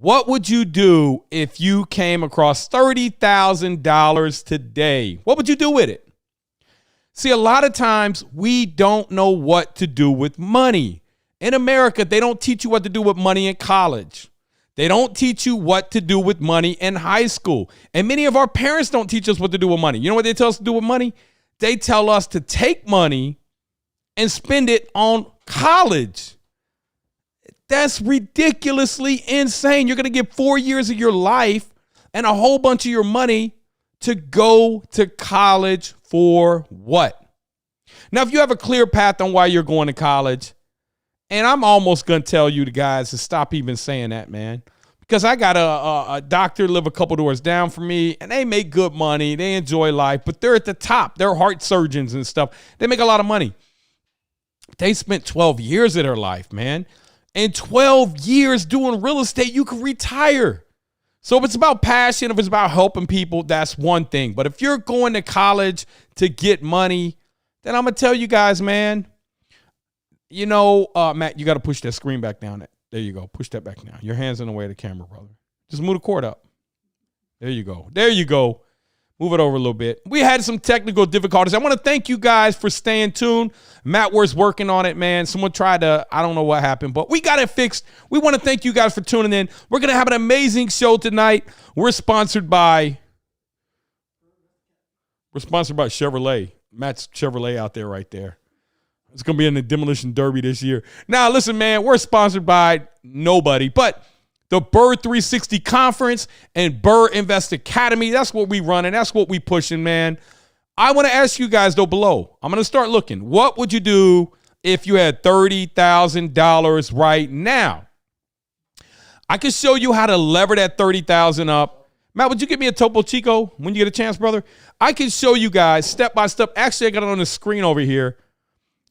What would you do if you came across $30,000 today? What would you do with it? See, a lot of times we don't know what to do with money. In America, they don't teach you what to do with money in college. They don't teach you what to do with money in high school. And many of our parents don't teach us what to do with money. You know what they tell us to do with money? They tell us to take money and spend it on college. That's ridiculously insane. You're going to get 4 years of your life and a whole bunch of your money to go to college for what? Now, if you have a clear path on why you're going to college, and I'm almost going to tell you the guys to stop even saying that, man, because I got a doctor live a couple doors down from me, and they make good money. They enjoy life, but they're at the top. They're heart surgeons and stuff. They make a lot of money. They spent 12 years of their life, man. In 12 years doing real estate, you can retire. So if it's about passion, if it's about helping people, that's one thing. But if you're going to college to get money, then I'm going to tell you guys, man, you know, Matt, you got to push that screen back down. There you go. Push that back down. Your hand's in the way of the camera, brother. Just move the cord up. There you go. There you go. Move it over a little bit. We had some technical difficulties. I want to thank you guys for staying tuned. Matt was working on it, man. Someone tried to, I don't know what happened, but we got it fixed. We want to thank you guys for tuning in. We're going to have an amazing show tonight. We're sponsored by Chevrolet. Matt's Chevrolet out there right there. It's going to be in the Demolition Derby this year. Now, listen, man, we're sponsored by nobody, but the BRRRR 360 Conference and BRRRR Invest Academy. That's what we run, and that's what we pushing, man. I want to ask you guys, though, below. I'm going to start looking. What would you do if you had $30,000 right now? I can show you how to lever that $30,000 up. Matt, would you give me a Topo Chico when you get a chance, brother? I can show you guys step by step. Actually, I got it on the screen over here.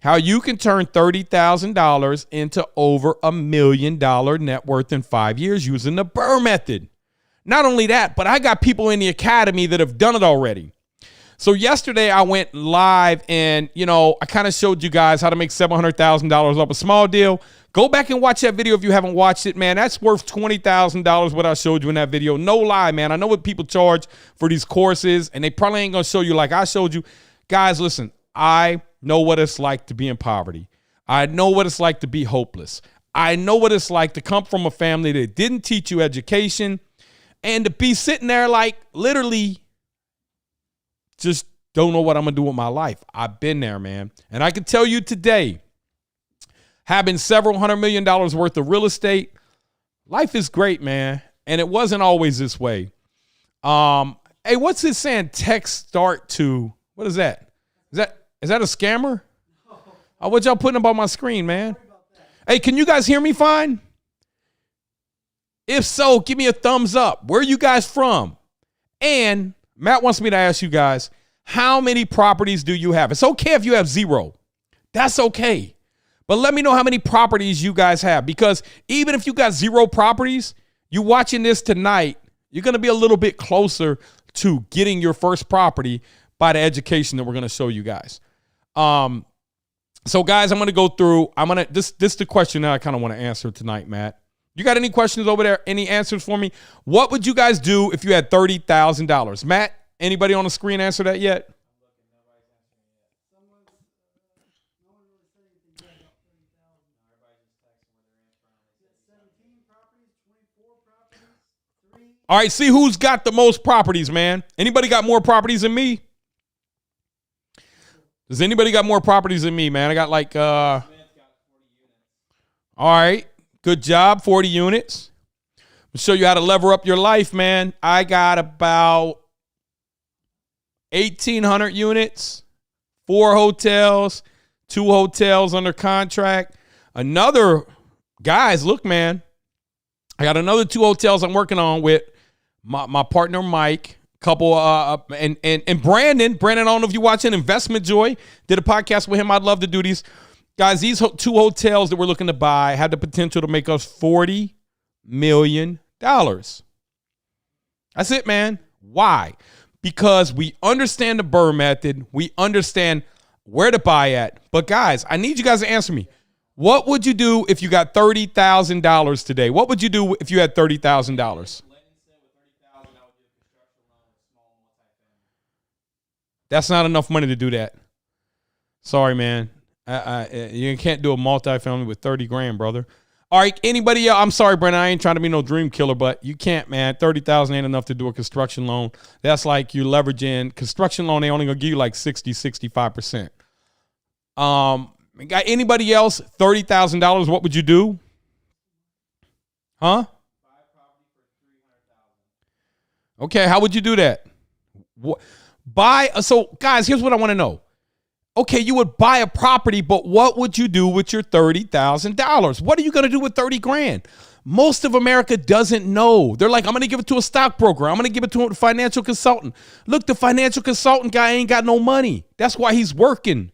How you can turn $30,000 into over $1 million net worth in 5 years using the BRRRR method. Not only that, but I got people in the academy that have done it already. So yesterday I went live and, you know, I kind of showed you guys how to make $700,000 off a small deal. Go back and watch that video if you haven't watched it, man. That's worth $20,000 what I showed you in that video. No lie, man. I know what people charge for these courses, and they probably ain't going to show you like I showed you. Guys, listen, I know what it's like to be in poverty. I know what it's like to be hopeless. I know what it's like to come from a family that didn't teach you education and to be sitting there like literally just don't know what I'm going to do with my life. I've been there, man. And I can tell you today, having several $100 million worth of real estate, life is great, man. And it wasn't always this way. Hey, what's it saying? Text start to, what is that? Is that a scammer? Oh, what y'all putting up on my screen, man? Hey, can you guys hear me fine? If so, give me a thumbs up. Where are you guys from? And Matt wants me to ask you guys, how many properties do you have? It's okay if you have 0. That's okay. But let me know how many properties you guys have, because even if you got 0 properties, you watching this tonight, you're going to be a little bit closer to getting your first property by the education that we're going to show you guys. So guys, I'm going to go through, this is the question that I kind of want to answer tonight, Matt. You got any questions over there? Any answers for me? What would you guys do if you had $30,000? Matt, anybody on the screen answer that yet? All right, see who's got the most properties, man. Anybody got more properties than me? Does anybody got more properties than me, man? I got like, all right, good job, 40 units. I'll show you how to lever up your life, man. I got about 1,800 units, 4 hotels, 2 hotels under contract. Guys, look, man, I got another 2 hotels I'm working on with my partner, Mike. Couple and Brandon, I don't know if you're watching Investment Joy, did a podcast with him. I'd love to do these. Guys, these 2 hotels that we're looking to buy have the potential to make us $40 million. That's it, man. Why? Because we understand the BRRRR method. We understand where to buy at. But guys, I need you guys to answer me. What would you do if you got $30,000 today? What would you do if you had $30,000? That's not enough money to do that. Sorry, man. You can't do a multifamily with 30 grand, brother. All right, anybody else? I'm sorry, Brent. I ain't trying to be no dream killer, but you can't, man. 30,000 ain't enough to do a construction loan. That's like you leveraging construction loan. They only gonna give you like 60, 65%. Got anybody else? $30,000. What would you do? Huh? Okay, how would you do that? So guys, here's what I want to know. Okay, you would buy a property, but what would you do with your $30,000? What are you going to do with 30 grand? Most of America doesn't know. They're like, I'm going to give it to a stockbroker. I'm going to give it to a financial consultant. Look, the financial consultant guy ain't got no money. That's why he's working.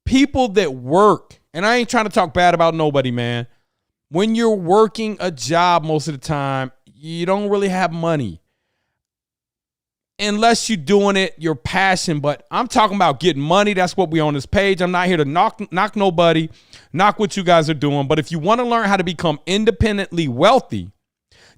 People that work, and I ain't trying to talk bad about nobody, man. When you're working a job most of the time, you don't really have money. Unless you're doing it, your passion. But I'm talking about getting money. That's what we on this page. I'm not here to knock nobody, knock what you guys are doing. But if you want to learn how to become independently wealthy,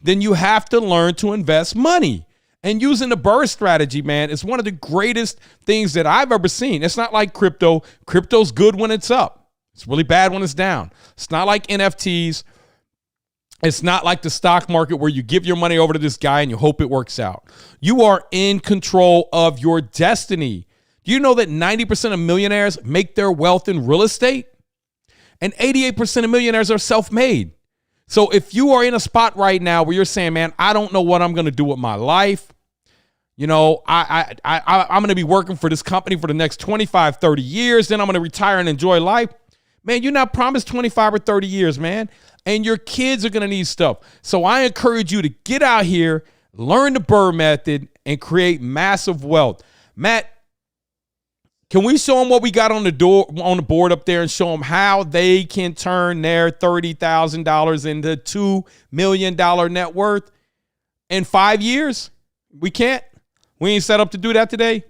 then you have to learn to invest money. And using the BRRRR strategy, man, is one of the greatest things that I've ever seen. It's not like crypto. Crypto's good when it's up. It's really bad when it's down. It's not like NFTs. It's not like the stock market where you give your money over to this guy and you hope it works out. You are in control of your destiny. Do you know that 90% of millionaires make their wealth in real estate? And 88% of millionaires are self-made. So if you are in a spot right now where you're saying, man, I don't know what I'm going to do with my life. You know, I'm going to be working for this company for the next 25, 30 years. Then I'm going to retire and enjoy life. Man, you're not promised 25 or 30 years, man. And your kids are going to need stuff. So I encourage you to get out here, learn the BRRRR method, and create massive wealth. Matt, can we show them what we got on the board up there and show them how they can turn their $30,000 into $2 million net worth in 5 years? We can't? We ain't set up to do that today?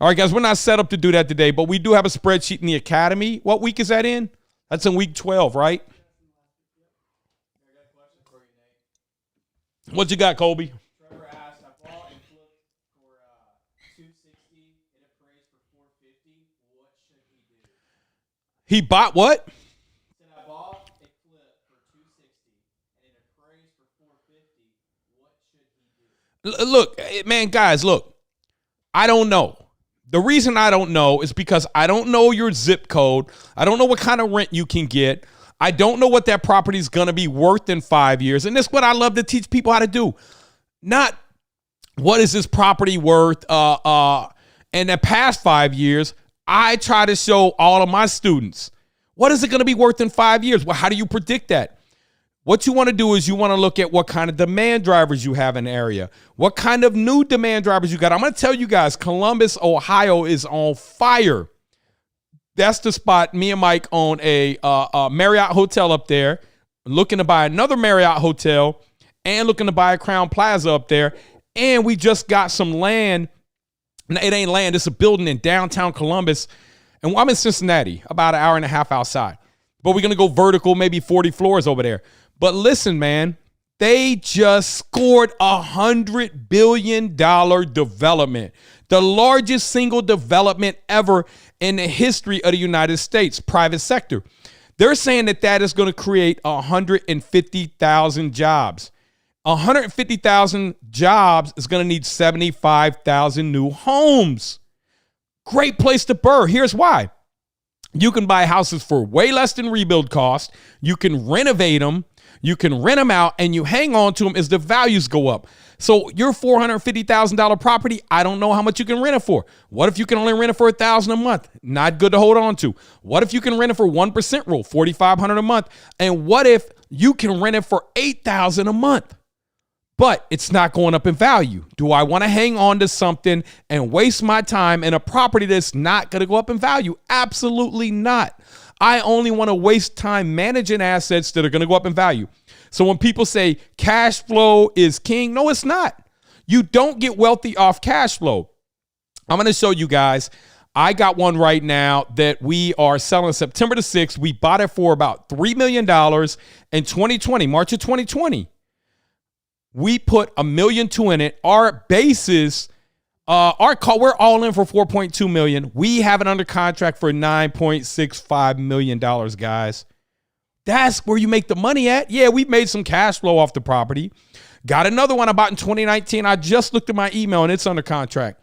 All right, guys, we're not set up to do that today, but we do have a spreadsheet in the academy. What week is that in? That's in week 12, right? What you got, Colby? Trevor asked, I bought and flipped for $260 and it appraised for $450. What should he do? He bought what? He said, I bought a flip for $260 and it appraised for $450. What should he do? Look, man, guys, look. I don't know. The reason I don't know is because I don't know your zip code. I don't know what kind of rent you can get. I don't know what that property is going to be worth in 5 years. And that's what I love to teach people how to do. Not what is this property worth in the past 5 years. I try to show all of my students, what is it going to be worth in 5 years? Well, how do you predict that? What you want to do is you want to look at what kind of demand drivers you have in the area. What kind of new demand drivers you got. I'm going to tell you guys, Columbus, Ohio is on fire. That's the spot. Me and Mike own a Marriott hotel up there, looking to buy another Marriott hotel and looking to buy a Crown Plaza up there. And we just got some land. It ain't land. It's a building in downtown Columbus. And I'm in Cincinnati, about an hour and a half outside. But we're going to go vertical, maybe 40 floors over there. But listen, man, they just scored $100 billion development. The largest single development ever in the history of the United States, private sector. They're saying that that is going to create 150,000 jobs. 150,000 jobs is going to need 75,000 new homes. Great place to BRRRR. Here's why. You can buy houses for way less than rebuild cost. You can renovate them. You can rent them out and you hang on to them as the values go up. So your $450,000 property, I don't know how much you can rent it for. What if you can only rent it for $1,000 a month? Not good to hold on to. What if you can rent it for 1% rule, $4,500 a month? And what if you can rent it for $8,000 a month? But it's not going up in value. Do I want to hang on to something and waste my time in a property that's not going to go up in value? Absolutely not. I only want to waste time managing assets that are going to go up in value. So when people say cash flow is king, no, it's not. You don't get wealthy off cash flow. I'm going to show you guys. I got one right now that we are selling September the 6th. We bought it for about $3 million in 2020, March of 2020. We put $1.2 million in it. Our basis, we're all in for $4.2 million. We have it under contract for $9.65 million, guys. That's where you make the money at. Yeah, we made some cash flow off the property. Got another one I bought in 2019. I just looked at my email and it's under contract.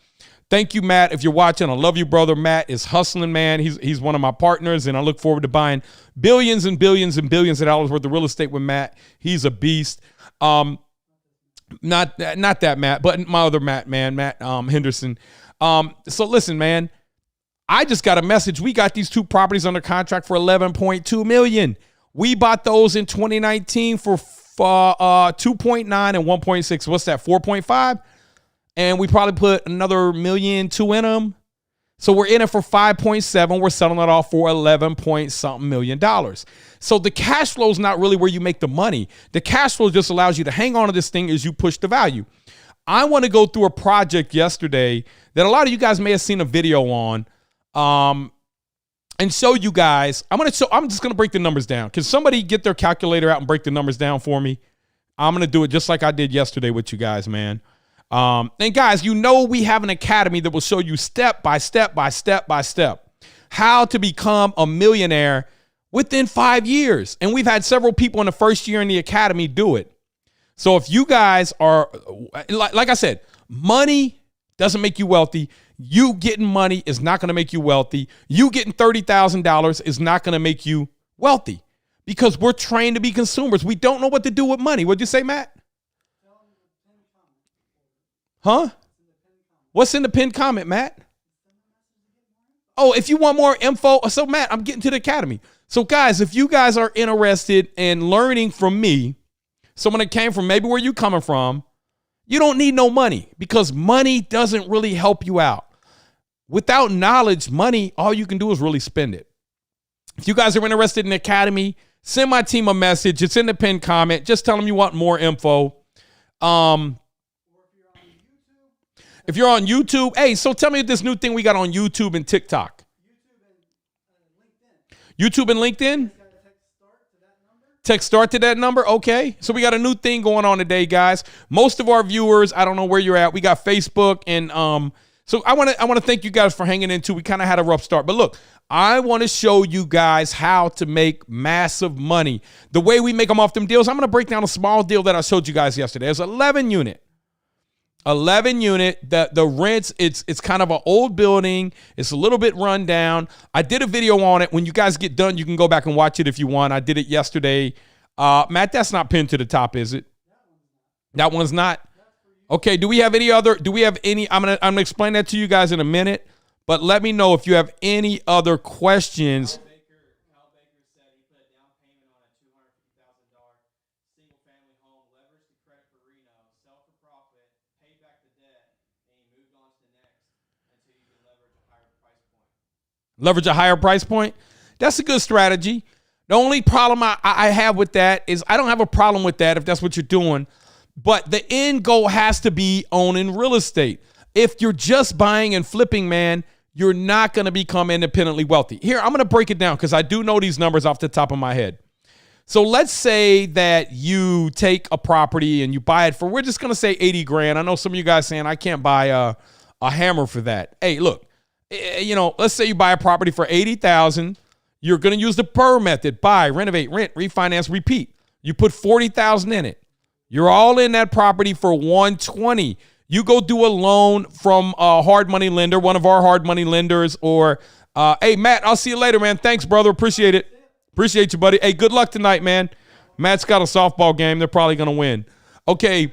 Thank you, Matt. If you're watching, I love you, brother. Matt is hustling, man. He's one of my partners, and I look forward to buying billions and billions and billions of dollars worth of real estate with Matt. He's a beast. Not that Matt, but my other Matt, man, Matt Henderson. So listen, man, I just got a message. We got these two properties under contract for $11.2 million. We bought those in 2019 for 2.9 and 1.6. What's that? 4.5. And we probably put another $1.2 million in them. So we're in it for 5.7. We're selling it off for 11 point something $million. So the cash flow is not really where you make the money. The cash flow just allows you to hang on to this thing as you push the value. I want to go through a project yesterday that a lot of you guys may have seen a video on, and show you guys. I'm just going to break the numbers down. Can somebody get their calculator out and break the numbers down for me? I'm going to do it just like I did yesterday with you guys, man. And guys, we have an academy that will show you step by step how to become a millionaire within 5 years. And we've had several people in the first year in the academy do it. So if you guys are, like I said, money doesn't make you wealthy. You getting money is not going to make you wealthy. You getting $30,000 is not going to make you wealthy, because we're trained to be consumers. We don't know what to do with money. What'd you say, Matt? Huh? What's in the pinned comment, Matt? Oh, if you want more info. So, Matt, I'm getting to the academy. So, guys, if you guys are interested in learning from me, someone that came from maybe where you coming from, you don't need no money, because money doesn't really help you out. Without knowledge, money, all you can do is really spend it. If you guys are interested in the academy, send my team a message. It's in the pinned comment. Just tell them you want more info. If you're on YouTube, hey, so tell me this new thing we got on YouTube and TikTok. YouTube and LinkedIn? Text start to that number. Okay. So we got a new thing going on today, guys. Most of our viewers, I don't know where you're at. We got Facebook, and so I want to thank you guys for hanging in too. We kind of had a rough start, but look, I want to show you guys how to make massive money. The way we make them off them deals, I'm going to break down a small deal that I showed you guys yesterday. It's 11 unit. The rents, it's kind of an old building. It's a little bit run down. I did a video on it. When you guys get done, you can go back and watch it if you want. I did it yesterday. Matt, that's not pinned to the top, is it? That one's not. Okay, do we have any? I'm gonna explain that to you guys in a minute, but let me know if you have any other questions. Al Baker said he put a down payment on a $250,000 single-family home, leveraged the credit for Reno, sell for profit, paid back the debt, and he moved on to the next until you can leverage a higher price point. Leverage a higher price point? That's a good strategy. The only problem I have with that is I don't have a problem with that if that's what you're doing. But the end goal has to be owning real estate. If you're just buying and flipping, man, you're not going to become independently wealthy. Here, I'm going to break it down because I do know these numbers off the top of my head. So let's say that you take a property and you buy it for, we're just going to say 80 grand. I know some of you guys saying I can't buy a hammer for that. Hey, look, let's say you buy a property for 80,000. You're going to use the BRRRR method: buy, renovate, rent, refinance, repeat. You put 40,000 in it. You're all in that property for 120. You go do a loan from a hard money lender, one of our hard money lenders, or, hey, Matt, I'll see you later, man. Thanks, brother. Appreciate it. Appreciate you, buddy. Hey, good luck tonight, man. Matt's got a softball game. They're probably going to win. Okay,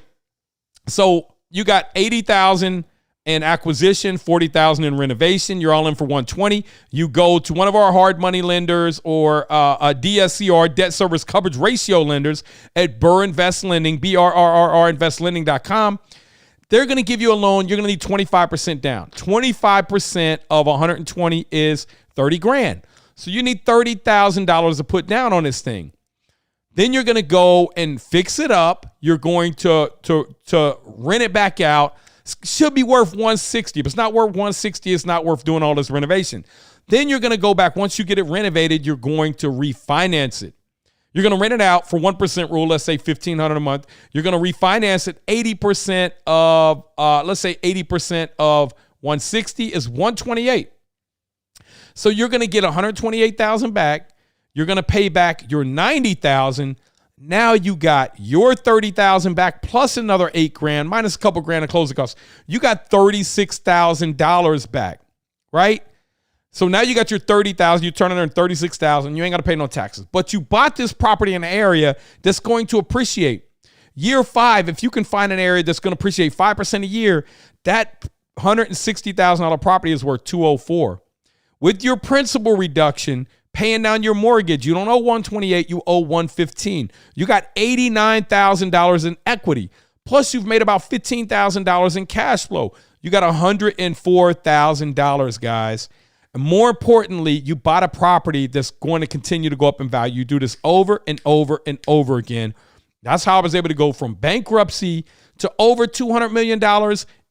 so you got 80,000 in acquisition, 40,000 in renovation. You're all in for 120. You go to one of our hard money lenders or a DSCR, debt service coverage ratio lenders at BRRRR Invest Lending, BRRRR investlending.com. They're going to give you a loan. You're going to need 25% down. 25% of 120 is 30 grand. So you need $30,000 to put down on this thing. Then you're going to go and fix it up. You're going to rent it back out, Should be worth 160. If it's not worth 160, it's not worth doing all this renovation. Then you're going to go back. Once you get it renovated, you're going to refinance it. You're going to rent it out for 1% rule, let's say $1,500 a month. You're going to refinance it 80% of, let's say 80% of 160 is 128. So you're going to get 128,000 back. You're going to pay back your 90,000. Now you got your 30,000 back plus another $8,000 minus a couple grand of closing costs. You got $36,000 back, right? So now you got your 30,000, you turn it in 36,000, you ain't got to pay no taxes. But you bought this property in an area that's going to appreciate. Year 5, if you can find an area that's going to appreciate 5% a year, that $160,000 property is worth $204,000. With your principal reduction, paying down your mortgage, you don't owe $128,000, you owe $115,000. You got $89,000 in equity. Plus you've made about $15,000 in cash flow. You got $104,000, guys. And more importantly, you bought a property that's going to continue to go up in value. You do this over and over and over again. That's how I was able to go from bankruptcy to over $200 million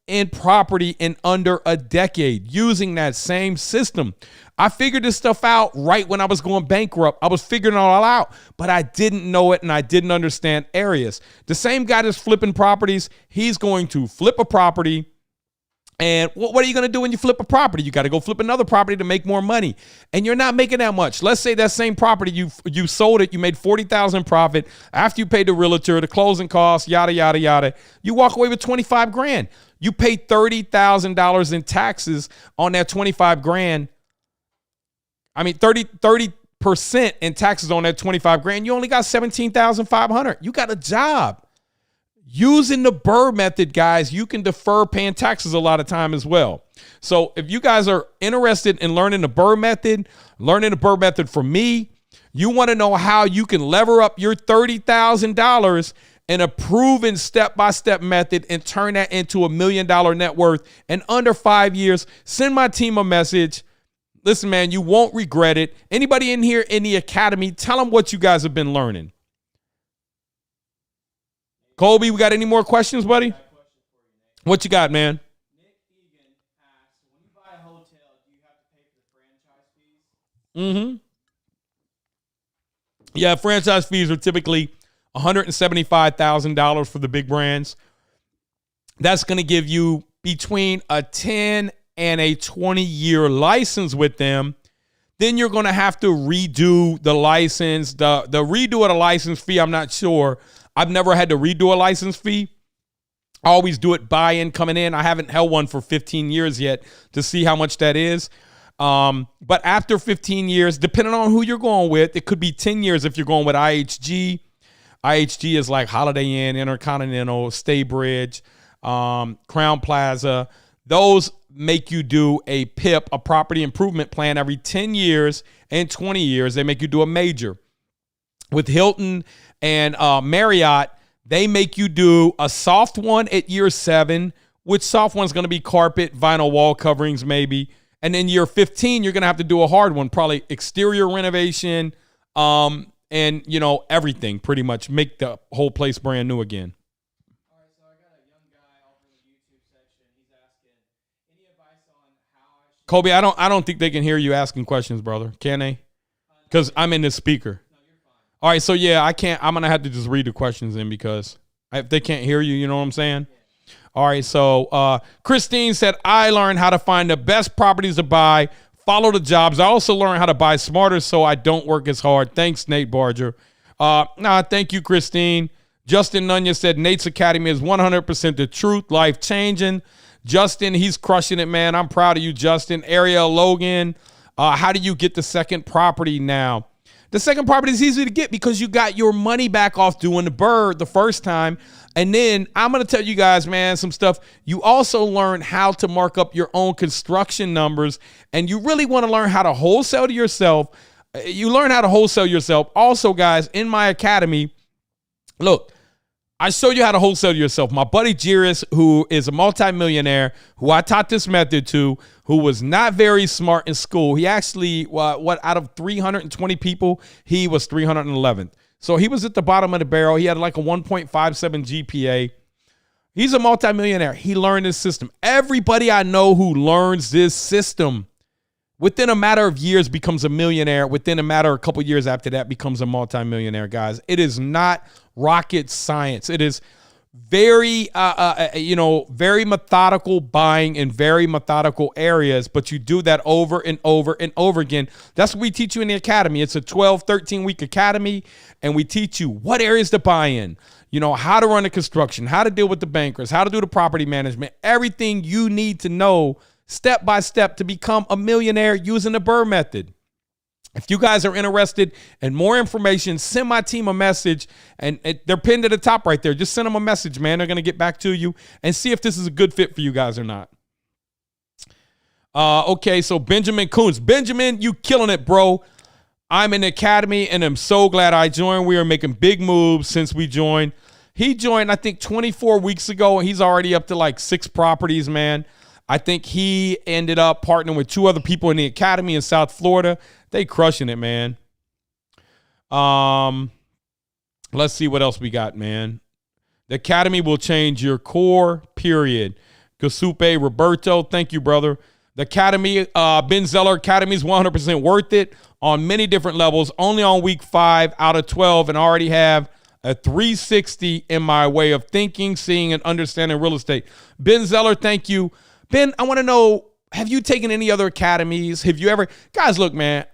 in property in under a decade using that same system. I figured this stuff out right when I was going bankrupt. I was figuring it all out, but I didn't know it and I didn't understand areas. The same guy that's flipping properties, he's going to flip a property. And what are you going to do when you flip a property? You got to go flip another property to make more money. And you're not making that much. Let's say that same property, you sold it, you made $40,000 profit after you paid the realtor, the closing costs, yada, yada, yada. You walk away with $25,000. You pay $30,000 in taxes on that $25,000. I mean, 30% in taxes on that $25,000. You only got $17,500. You got a job. Using the BRRRR method, guys, you can defer paying taxes a lot of time as well. So if you guys are interested in learning the BRRRR method from me, you want to know how you can lever up your $30,000 in a proven step-by-step method and turn that into $1 million net worth in under 5 years, send my team a message. Listen, man, you won't regret it. Anybody in here in the academy, tell them what you guys have been learning. Colby, we got any more questions, buddy? What you got, man? Nick Egan asks, when you buy a hotel, do you have to pay for the franchise fees? Yeah, franchise fees are typically $175,000 for the big brands. That's going to give you between a 10 and a 20-year license with them. Then you're going to have to redo the license. The redo of the license fee, I'm not sure. I've never had to redo a license fee. I always do it buy-in coming in. I haven't held one for 15 years yet to see how much that is. But after 15 years, depending on who you're going with, it could be 10 years if you're going with IHG. IHG is like Holiday Inn, Intercontinental, Staybridge, Crown Plaza. Those make you do a PIP, a property improvement plan, every 10 years and 20 years. They make you do a major. With Hilton and Marriott, they make you do a soft one at year 7, which soft one's going to be carpet, vinyl wall coverings maybe. And then year 15, you're going to have to do a hard one, probably exterior renovation, and, you know, everything pretty much. Make the whole place brand new again. All right, so I got a young guy over in the YouTube section. He's asking, any advice on how I should... Colby, I don't think they can hear you asking questions, brother. Can they? Because I'm in the speaker. All right, so yeah, I'm going to have to just read the questions in because if they can't hear you, you know what I'm saying? All right, so Christine said, I learned how to find the best properties to buy, follow the jobs. I also learned how to buy smarter so I don't work as hard. Thanks, Nate Barger. Thank you, Christine. Justin Nunya said, Nate's Academy is 100% the truth, life-changing. Justin, he's crushing it, man. I'm proud of you, Justin. Ariel Logan, how do you get the second property now? The second property is easy to get because you got your money back off doing the BRRRR the first time. And then I'm going to tell you guys, man, some stuff. You also learn how to mark up your own construction numbers. And you really want to learn how to wholesale to yourself. You learn how to wholesale yourself. Also, guys, in my academy, look, I show you how to wholesale yourself. My buddy Jiris, who is a multimillionaire, who I taught this method to, who was not very smart in school. He actually, out of 320 people, he was 311th. So he was at the bottom of the barrel. He had like a 1.57 GPA. He's a multimillionaire. He learned this system. Everybody I know who learns this system within a matter of years becomes a millionaire. Within a matter of a couple years after that becomes a multimillionaire, guys. It is not rocket science. It is very, very methodical buying in very methodical areas, but you do that over and over and over again. That's what we teach you in the academy. It's a 12, 13-week academy, and we teach you what areas to buy in, how to run the construction, how to deal with the bankers, how to do the property management, everything you need to know step by step to become a millionaire using the BRRRR method. If you guys are interested in more information, send my team a message, and they're pinned at the top right there. Just send them a message, man. They're going to get back to you and see if this is a good fit for you guys or not. Okay, so Benjamin Coons. Benjamin, you killing it, bro. I'm in the academy, and I'm so glad I joined. We are making big moves since we joined. He joined, I think, 24 weeks ago, and he's already up to like 6 properties, man. I think he ended up partnering with 2 other people in the academy in South Florida. They crushing it, man. Let's see what else we got, man. The academy will change your core, period. Gasupe Roberto, thank you, brother. The academy, Ben Zeller Academy is 100% worth it on many different levels. Only on week 5 out of 12, and already have a 360 in my way of thinking, seeing, and understanding real estate. Ben Zeller, thank you. Ben, I want to know, have you taken any other academies? Have you ever? Guys, look, man,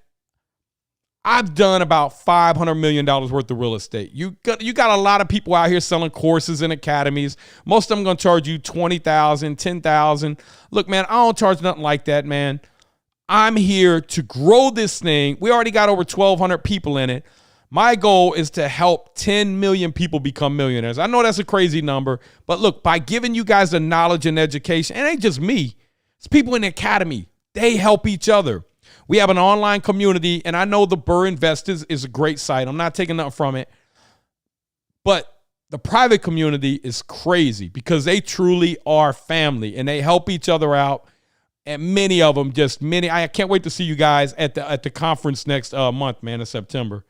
I've done about $500 million worth of real estate. You got a lot of people out here selling courses in academies. Most of them going to charge you $20,000, $10,000. Look, man, I don't charge nothing like that, man. I'm here to grow this thing. We already got over 1,200 people in it. My goal is to help 10 million people become millionaires. I know that's a crazy number, but look, by giving you guys the knowledge and education, it ain't just me. It's people in the academy. They help each other. We have an online community, and I know the BRRRR Investors is a great site. I'm not taking nothing from it. But the private community is crazy because they truly are family, and they help each other out. And many of them, I can't wait to see you guys at the conference next month, man, in September.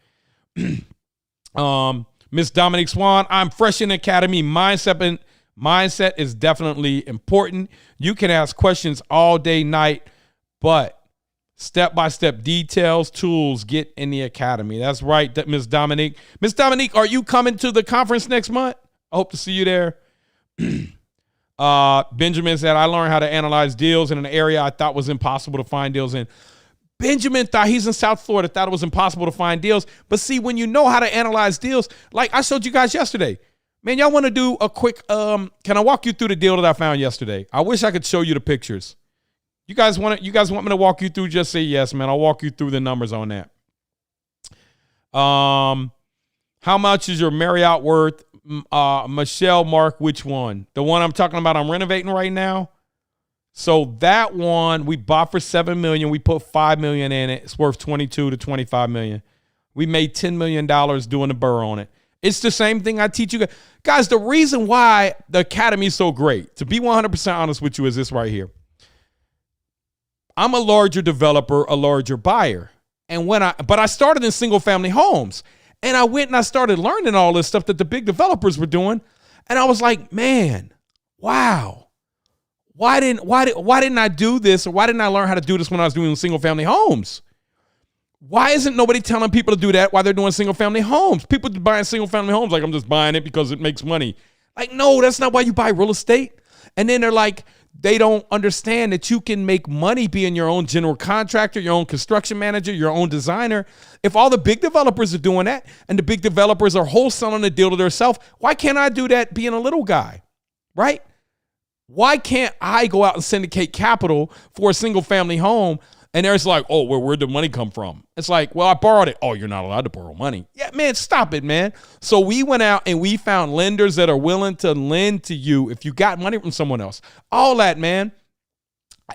Miss Dominique Swan, I'm fresh in the academy. Mindset is definitely important. You can ask questions all day, night, but step-by-step details, tools get in the academy. That's right, Miss Dominique. Miss Dominique, are you coming to the conference next month? I hope to see you there. Benjamin said, I learned how to analyze deals in an area I thought was impossible to find deals in. Benjamin thought, he's in South Florida, thought it was impossible to find deals. But see, when you know how to analyze deals, like I showed you guys yesterday, man, y'all want to do a quick, can I walk you through the deal that I found yesterday? I wish I could show you the pictures. You guys want me to walk you through? Just say yes, man. I'll walk you through the numbers on that. How much is your Marriott worth? Michelle, Mark, which one? The one I'm talking about, I'm renovating right now. So that one we bought for $7 million. We put $5 million in it. It's worth $22 to $25 million. We made $10 million doing the BRRRR on it. It's the same thing I teach you guys. Guys, the reason why the academy is so great, to be 100% honest with you, is this right here. I'm a larger developer, a larger buyer. But I started in single family homes, and I went and I started learning all this stuff that the big developers were doing. And I was like, man, wow. Why didn't I do this, or why didn't I learn how to do this when I was doing single family homes? Why isn't nobody telling people to do that while they're doing single family homes? People buying single family homes like, I'm just buying it because it makes money. Like, no, that's not why you buy real estate. And then they're like, they don't understand that you can make money being your own general contractor, your own construction manager, your own designer. If all the big developers are doing that, and the big developers are wholesaling the deal to themselves, why can't I do that being a little guy, right? Why can't I go out and syndicate capital for a single family home? And there's like, oh, where'd the money come from? It's like, well, I borrowed it. Oh, you're not allowed to borrow money. Yeah, man, stop it, man. So we went out and we found lenders that are willing to lend to you if you got money from someone else. All that, man.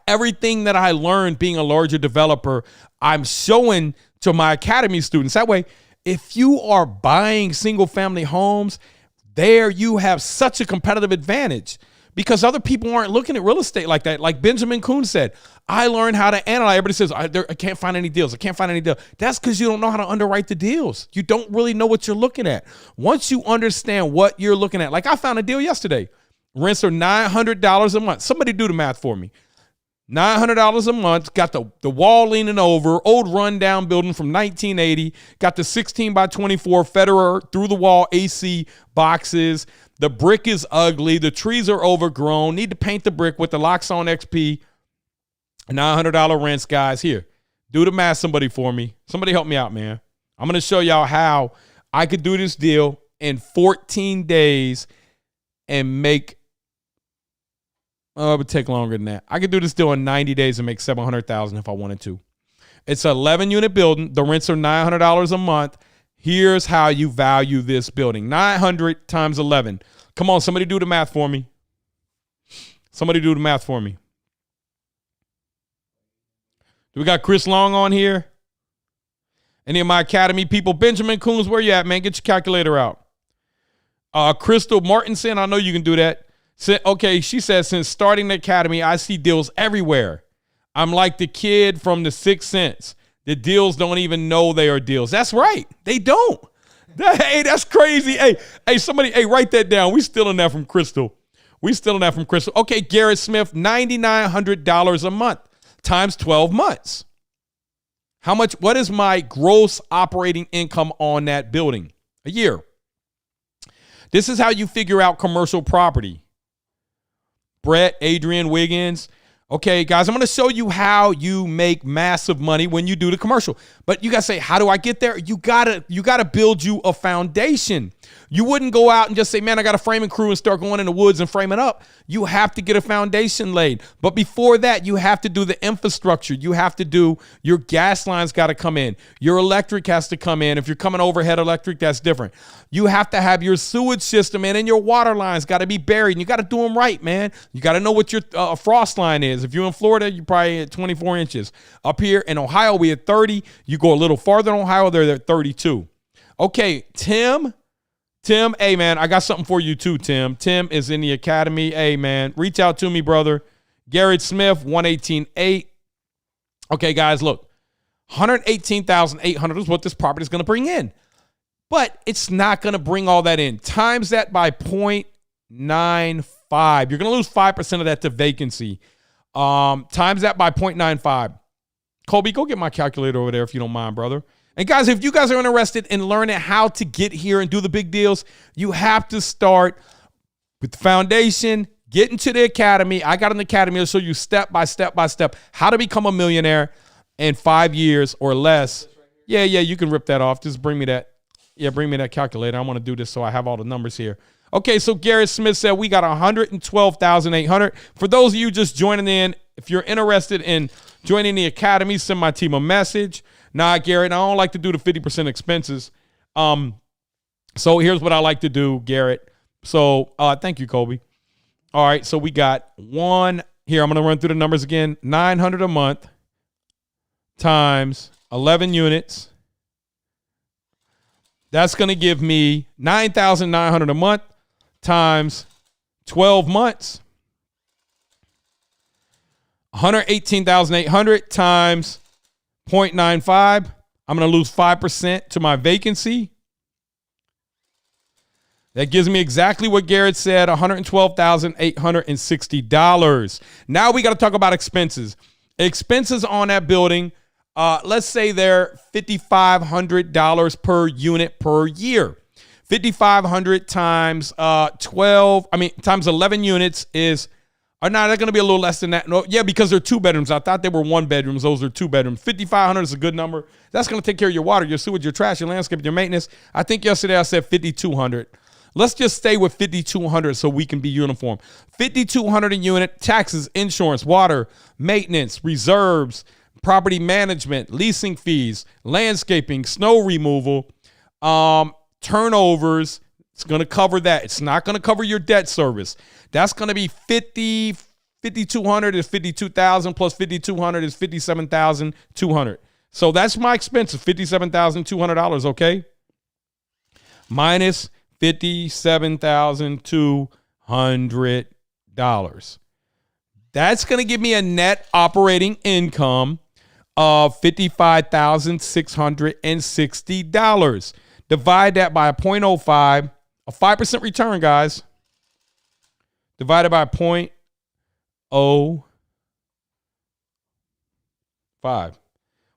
Everything that I learned being a larger developer, I'm showing to my academy students. That way, if you are buying single family homes, there you have such a competitive advantage. Because other people aren't looking at real estate like that. Like Benjamin Kuhn said, I learned how to analyze. Everybody says, I can't find any deals. I can't find any deals. That's because you don't know how to underwrite the deals. You don't really know what you're looking at. Once you understand what you're looking at, like I found a deal yesterday. Rents are $900 a month. Somebody do the math for me. $900 a month. Got the wall leaning over. Old rundown building from 1980. Got the 16 by 24 Federer through the wall AC boxes. The brick is ugly. The trees are overgrown. Need to paint the brick with the Locks On XP. $900 rents, guys. Here, do the math, somebody for me. Somebody help me out, man. I'm going to show y'all how I could do this deal in 14 days and make, it would take longer than that. I could do this deal in 90 days and make $700,000 if I wanted to. It's an 11-unit building. The rents are $900 a month. Here's how you value this building. 900 times 11. Come on, somebody do the math for me. Somebody do the math for me. Do we got Chris Long on here? Any of my Academy people? Benjamin Coons, where you at, man? Get your calculator out. Crystal Martinson, I know you can do that. Okay, she says, since starting the Academy, I see deals everywhere. I'm like the kid from The Sixth Sense. The deals don't even know they are deals. That's right. They don't. Hey, that's crazy. Hey, somebody, write that down. We stealing that from Crystal. Okay, Garrett Smith, $9,900 a month times 12 months. What is my gross operating income on that building a year? This is how you figure out commercial property. Brett, Adrian, Wiggins. Okay, guys, I'm going to show you how you make massive money when you do the commercial. But you got to say, how do I get there? You got to build you a foundation. You wouldn't go out and just say, man, I got a framing crew and start going in the woods and frame it up. You have to get a foundation laid. But before that, you have to do the infrastructure. You have to do your gas lines got to come in. Your electric has to come in. If you're coming overhead electric, that's different. You have to have your sewage system in and your water lines got to be buried. And you got to do them right, man. You got to know what your frost line is. If you're in Florida, you're probably at 24 inches. Up here in Ohio, we at 30. You go a little farther in Ohio, they're at 32. Okay, Tim, hey, man, I got something for you too, Tim. Tim is in the Academy. Hey, man, reach out to me, brother. Garrett Smith, 118.8. Okay, guys, look, $118,800 is what this property is going to bring in. But it's not going to bring all that in. Times that by 0.95. You're going to lose 5% of that to vacancy. Times that by 0.95. Colby, go get my calculator over there if you don't mind, brother. And guys, if you guys are interested in learning how to get here and do the big deals, you have to start with the foundation, get into the Academy. I got an Academy to show you step by step how to become a millionaire in 5 years or less. Yeah, you can rip that off. Just bring me that. Yeah, bring me that calculator. I want to do this so I have all the numbers here. Okay, so Garrett Smith said we got $112,800. For those of you just joining in, if you're interested in joining the Academy, send my team a message. Nah, Garrett, I don't like to do the 50% expenses. So here's what I like to do, Garrett. So thank you, Colby. All right, so we got one here. I'm going to run through the numbers again. $900 a month times 11 units. That's going to give me $9,900 a month times 12 months. $118,800 times 0.95. I'm going to lose 5% to my vacancy. That gives me exactly what Garrett said, $112,860. Now we got to talk about expenses. Expenses on that building, let's say they're $5,500 per unit per year. 5,500 times times 11 units is, they're going to be a little less than that. No, yeah, because they're 2 bedrooms. I thought they were 1 bedrooms. Those are 2 bedrooms. 5,500 is a good number. That's going to take care of your water, your sewage, your trash, your landscape, your maintenance. I think yesterday I said 5,200. Let's just stay with 5,200 so we can be uniform. 5,200 a unit, taxes, insurance, water, maintenance, reserves, property management, leasing fees, landscaping, snow removal, turnovers. It's going to cover that. It's not going to cover your debt service. That's going to be 5,200 is 52,000 plus 5,200 is 57,200. So that's my expenses, $57,200, okay? Minus $57,200. That's going to give me a net operating income of $55,660. Divide that by a 0.05, a 5% return, guys. divided by 0.05.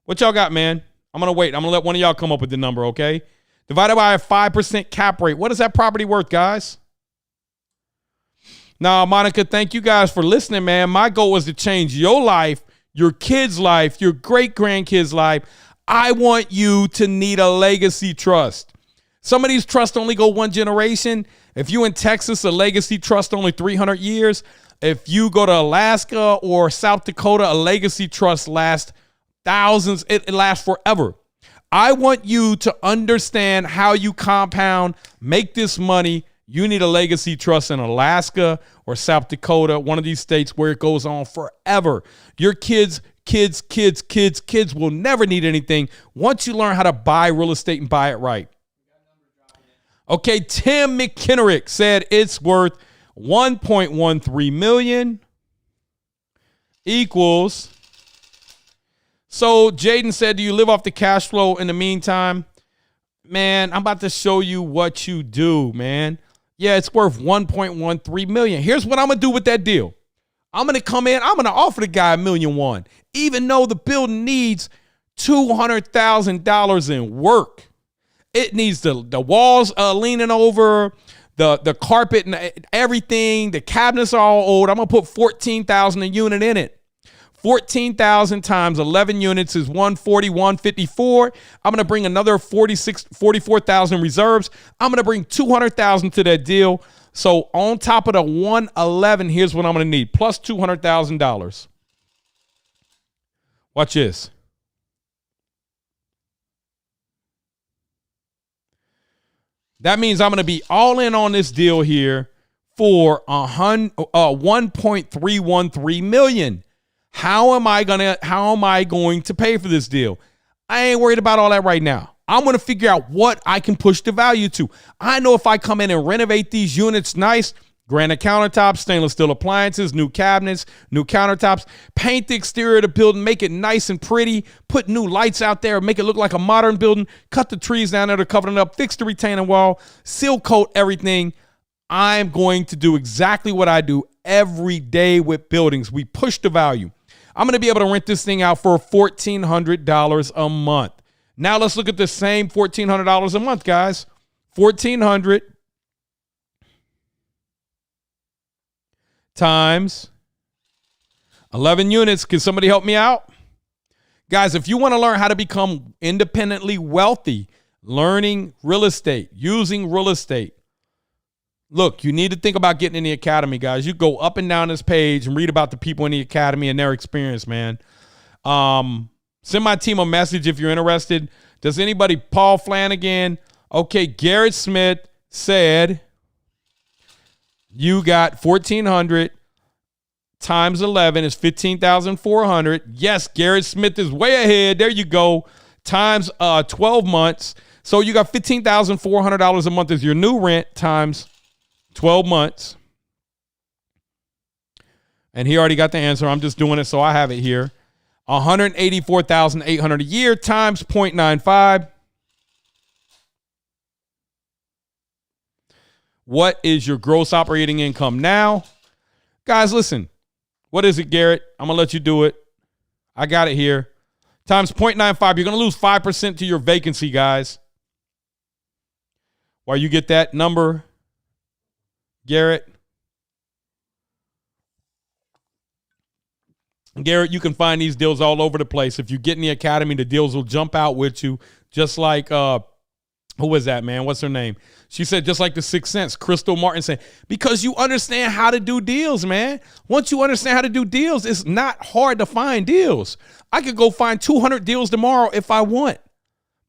What y'all got, man? I'm going to wait. I'm going to let one of y'all come up with the number, okay? Divided by a 5% cap rate. What is that property worth, guys? Now, Monica, thank you guys for listening, man. My goal was to change your life, your kids' life, your great-grandkids' life. I want you to need a legacy trust. Some of these trusts only go one generation. If you in Texas, a legacy trust only 300 years. If you go to Alaska or South Dakota, a legacy trust lasts thousands. It lasts forever. I want you to understand how you compound, make this money. You need a legacy trust in Alaska or South Dakota, one of these states where it goes on forever. Your kids will never need anything once you learn how to buy real estate and buy it right. Okay, Tim McKinnerick said it's worth $1.13 million equals. So Jaden said, do you live off the cash flow in the meantime? Man, I'm about to show you what you do, man. Yeah, it's worth $1.13 million. Here's what I'm going to do with that deal. I'm going to come in. I'm going to offer the guy $1.1 million, even though the building needs $200,000 in work. It needs the walls leaning over, the carpet and everything. The cabinets are all old. I'm going to put $14,000 a unit in it. 14,000 times 11 units is 140, 154. I'm going to bring another 44,000 reserves. I'm going to bring 200,000 to that deal. So on top of the 111, here's what I'm going to need, plus $200,000. Watch this. That means I'm going to be all in on this deal here for $1.313 million. How am I going to pay for this deal? I ain't worried about all that right now. I'm going to figure out what I can push the value to. I know if I come in and renovate these units nice, granite countertops, stainless steel appliances, new cabinets, new countertops, paint the exterior of the building, make it nice and pretty, put new lights out there, make it look like a modern building, cut the trees down there to cover it up, fix the retaining wall, seal coat everything. I'm going to do exactly what I do every day with buildings. We push the value. I'm going to be able to rent this thing out for $1,400 a month. Now let's look at the same $1,400 a month, guys. $1,400 times 11 units. Can somebody help me out? Guys, if you want to learn how to become independently wealthy, learning real estate, using real estate, look, you need to think about getting in the academy, guys. You go up and down this page and read about the people in the academy and their experience, man. Send my team a message if you're interested. Does anybody, Paul Flanagan? Okay, Garrett Smith said you got 1,400 times 11 is 15,400. Yes, Garrett Smith is way ahead. There you go. Times 12 months. So you got $15,400 a month as your new rent times 12 months. And he already got the answer. I'm just doing it so I have it here. $184,800 a year times 0.95. What is your gross operating income now? Guys, listen. What is it, Garrett? I'm going to let you do it. I got it here. Times 0.95. You're going to lose 5% to your vacancy, guys. While you get that number, Garrett, you can find these deals all over the place. If you get in the academy, the deals will jump out with you. Just like, who was that, man? What's her name? She said, just like the Sixth Sense, Crystal Martin said, because you understand how to do deals, man. Once you understand how to do deals, it's not hard to find deals. I could go find 200 deals tomorrow if I want.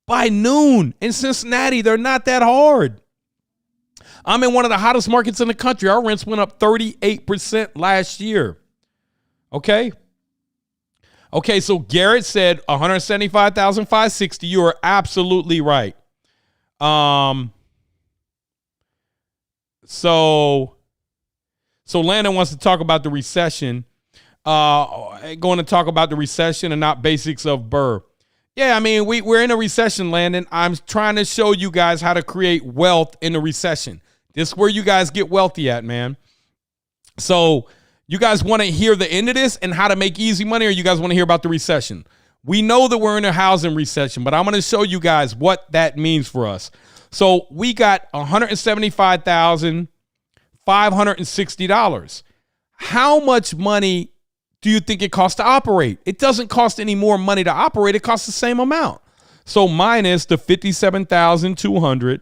By noon in Cincinnati, they're not that hard. I'm in one of the hottest markets in the country. Our rents went up 38% last year. Okay. Okay, so Garrett said 175,560. You are absolutely right. So Landon wants to talk about the recession. Going to talk about the recession and not basics of BRRRR. Yeah, I mean, we're in a recession, Landon. I'm trying to show you guys how to create wealth in a recession. This is where you guys get wealthy at, man. So you guys want to hear the end of this and how to make easy money, or you guys want to hear about the recession? We know that we're in a housing recession, but I'm going to show you guys what that means for us. So we got $175,560. How much money do you think it costs to operate? It doesn't cost any more money to operate. It costs the same amount. So minus the $57,200.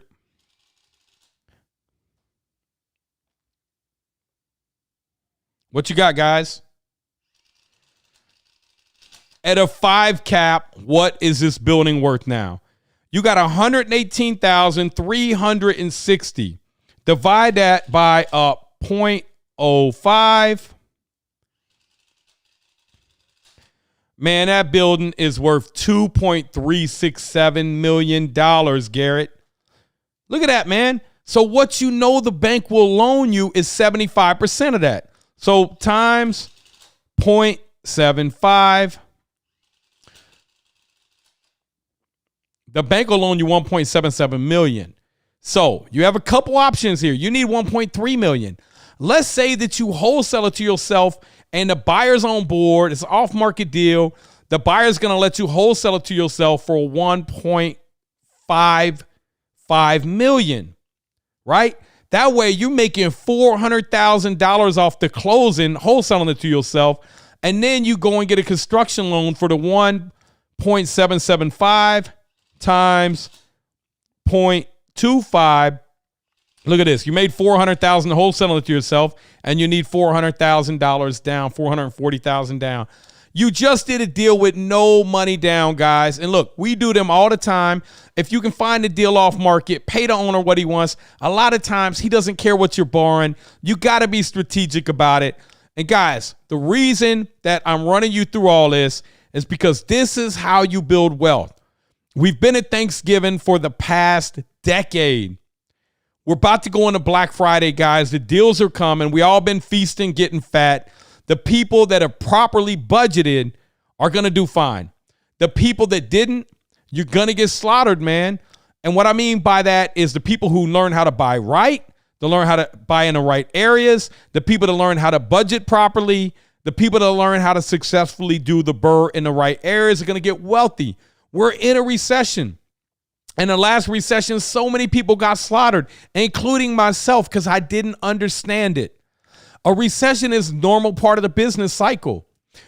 What you got, guys? At a 5 cap, what is this building worth now? You got $118,360. Divide that by a 0.05. Man, that building is worth $2.367 million, Garrett. Look at that, man. So what you know the bank will loan you is 75% of that. So times 0.75. The bank will loan you $1.77 million. So you have a couple options here. You need $1.3 million. Let's say that you wholesale it to yourself and the buyer's on board. It's an off-market deal. The buyer's going to let you wholesale it to yourself for $1.55 million, right? That way you're making $400,000 off the closing, wholesaling it to yourself, and then you go and get a construction loan for the 1.775 times 0.25. Look at this. You made $400,000 wholesaling it to yourself, and you need $400,000 down, $440,000 down. You just did a deal with no money down, guys. And look, we do them all the time. If you can find a deal off market, pay the owner what he wants. A lot of times he doesn't care what you're borrowing. You got to be strategic about it. And guys, the reason that I'm running you through all this is because this is how you build wealth. We've been at Thanksgiving for the past decade. We're about to go into Black Friday, guys. The deals are coming. We all been feasting, getting fat. The people that have properly budgeted are going to do fine. The people that didn't, you're going to get slaughtered, man. And what I mean by that is the people who learn how to buy right, to learn how to buy in the right areas, the people that learn how to budget properly, the people that learn how to successfully do the BRRRR in the right areas are going to get wealthy. We're in a recession. In the last recession, so many people got slaughtered, including myself, because I didn't understand it. A recession is a normal part of the business cycle,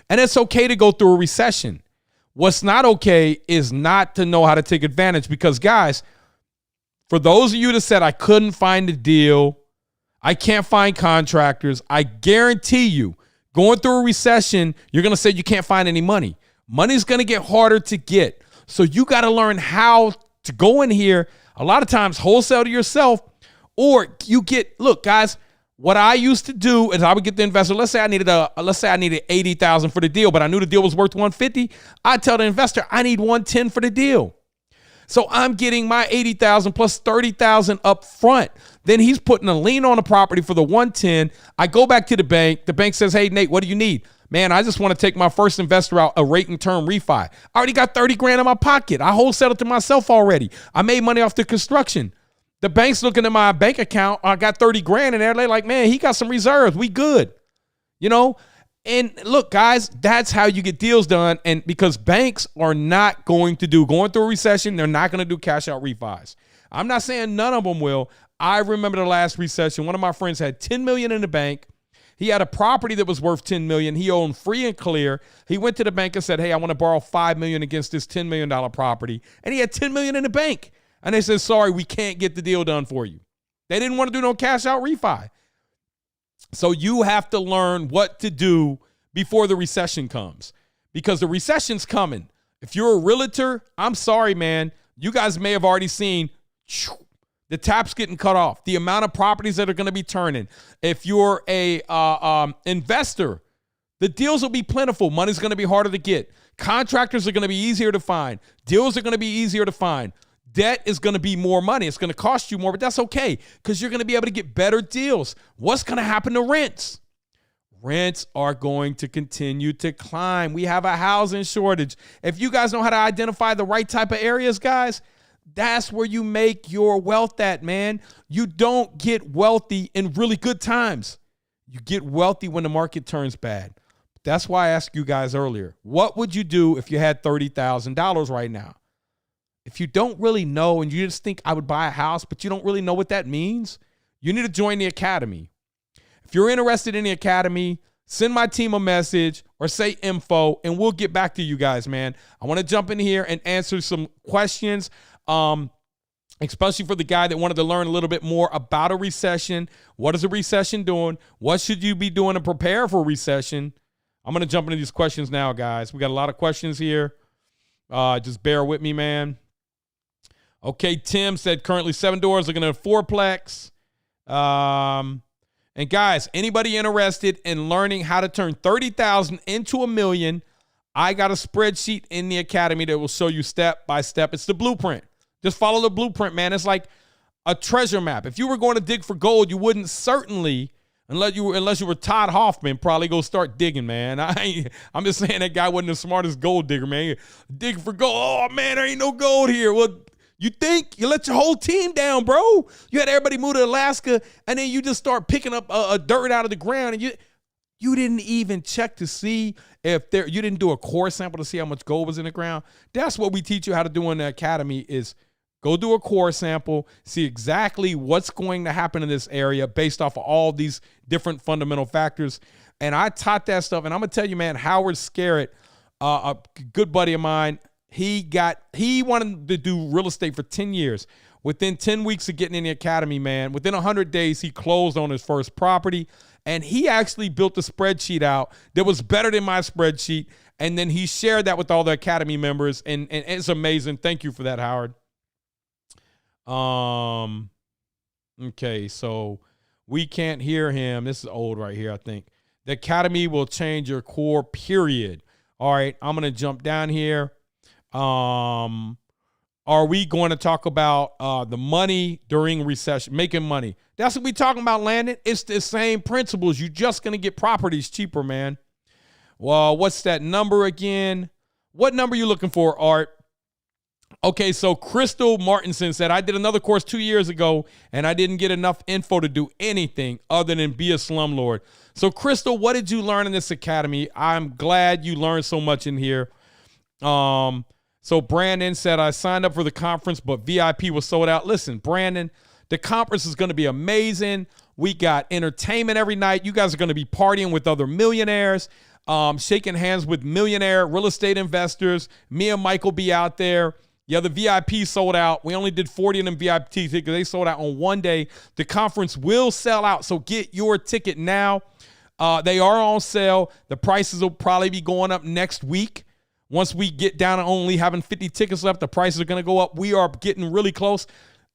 and it's okay to go through a recession. What's not okay is not to know how to take advantage, because, guys, for those of you that said I couldn't find a deal, I can't find contractors, I guarantee you, going through a recession, you're going to say you can't find any money. Money's going to get harder to get. So you got to learn how to go in here, a lot of times wholesale to yourself, or you get, look, guys, what I used to do is I would get the investor. Let's say I needed $80,000 for the deal, but I knew the deal was worth $150. I'd tell the investor I need $110 for the deal. So I'm getting my $80,000 plus $30,000 up front. Then he's putting a lien on the property for the $110. I go back to the bank. The bank says, "Hey, Nate, what do you need?" "Man, I just want to take my first investor out a rate and term refi. I already got 30 grand in my pocket. I wholesaled it to myself already. I made money off the construction." The bank's looking at my bank account. I got 30 grand in there. They're like, "Man, he got some reserves. We good." You know? And look, guys, that's how you get deals done. And because banks are not going through a recession, they're not going to do cash out refis. I'm not saying none of them will. I remember the last recession. One of my friends had $10 million in the bank. He had a property that was worth $10 million. He owned free and clear. He went to the bank and said, "Hey, I want to borrow $5 million against this $10 million property." And he had $10 million in the bank. And they said, "Sorry, we can't get the deal done for you." They didn't want to do no cash out refi. So you have to learn what to do before the recession comes, because the recession's coming. If you're a realtor, I'm sorry, man. You guys may have already seen the taps getting cut off, the amount of properties that are going to be turning. If you're a investor, the deals will be plentiful. Money's going to be harder to get. Contractors are going to be easier to find. Deals are going to be easier to find. Debt is going to be more money. It's going to cost you more, but that's okay, because you're going to be able to get better deals. What's going to happen to rents? Rents are going to continue to climb. We have a housing shortage. If you guys know how to identify the right type of areas, guys, that's where you make your wealth at, man. You don't get wealthy in really good times. You get wealthy when the market turns bad. That's why I asked you guys earlier, what would you do if you had $30,000 right now? If you don't really know and you just think I would buy a house, but you don't really know what that means, you need to join the academy. If you're interested in the academy, send my team a message or say info, and we'll get back to you guys, man. I want to jump in here and answer some questions, especially for the guy that wanted to learn a little bit more about a recession. What is a recession doing? What should you be doing to prepare for a recession? I'm going to jump into these questions now, guys. We got a lot of questions here. Just bear with me, man. Okay, Tim said currently 7 doors, looking at a 4-plex. And guys, anybody interested in learning how to turn 30,000 into $1 million, I got a spreadsheet in the academy that will show you step by step. It's the blueprint. Just follow the blueprint, man. It's like a treasure map. If you were going to dig for gold, you wouldn't certainly, unless you were Todd Hoffman, probably go start digging, man. I'm just saying that guy wasn't the smartest gold digger, man. Dig for gold. Oh, man, there ain't no gold here. Well, you think you let your whole team down, bro? You had everybody move to Alaska, and then you just start picking up a dirt out of the ground, and you didn't even check to see if you didn't do a core sample to see how much gold was in the ground. That's what we teach you how to do in the academy is go do a core sample, see exactly what's going to happen in this area based off of all these different fundamental factors. And I taught that stuff, and I'm going to tell you, man, Howard Scarrett, a good buddy of mine, he wanted to do real estate for 10 years. Within 10 weeks of getting in the academy, man, within 100 days, he closed on his first property. And he actually built a spreadsheet out that was better than my spreadsheet. And then he shared that with all the academy members. And it's amazing. Thank you for that, Howard. Okay, so we can't hear him. This is old right here, I think. The academy will change your core, period. All right, I'm going to jump down here. Are we going to talk about the money during recession, making money? That's what we talking about, Landon. It's the same principles. You're just going to get properties cheaper, man. Well, what's that number again? What number are you looking for, Art? Okay, so Crystal Martinson said, I did another course 2 years ago, and I didn't get enough info to do anything other than be a slumlord. So, Crystal, what did you learn in this academy? I'm glad you learned so much in here. So Brandon said, I signed up for the conference, but VIP was sold out. Listen, Brandon, the conference is going to be amazing. We got entertainment every night. You guys are going to be partying with other millionaires, shaking hands with millionaire real estate investors. Me and Mike will be out there. Yeah, the VIP sold out. We only did 40 of them VIP tickets. They sold out on one day. The conference will sell out, so get your ticket now. They are on sale. The prices will probably be going up next week. Once we get down to only having 50 tickets left, the prices are going to go up. We are getting really close.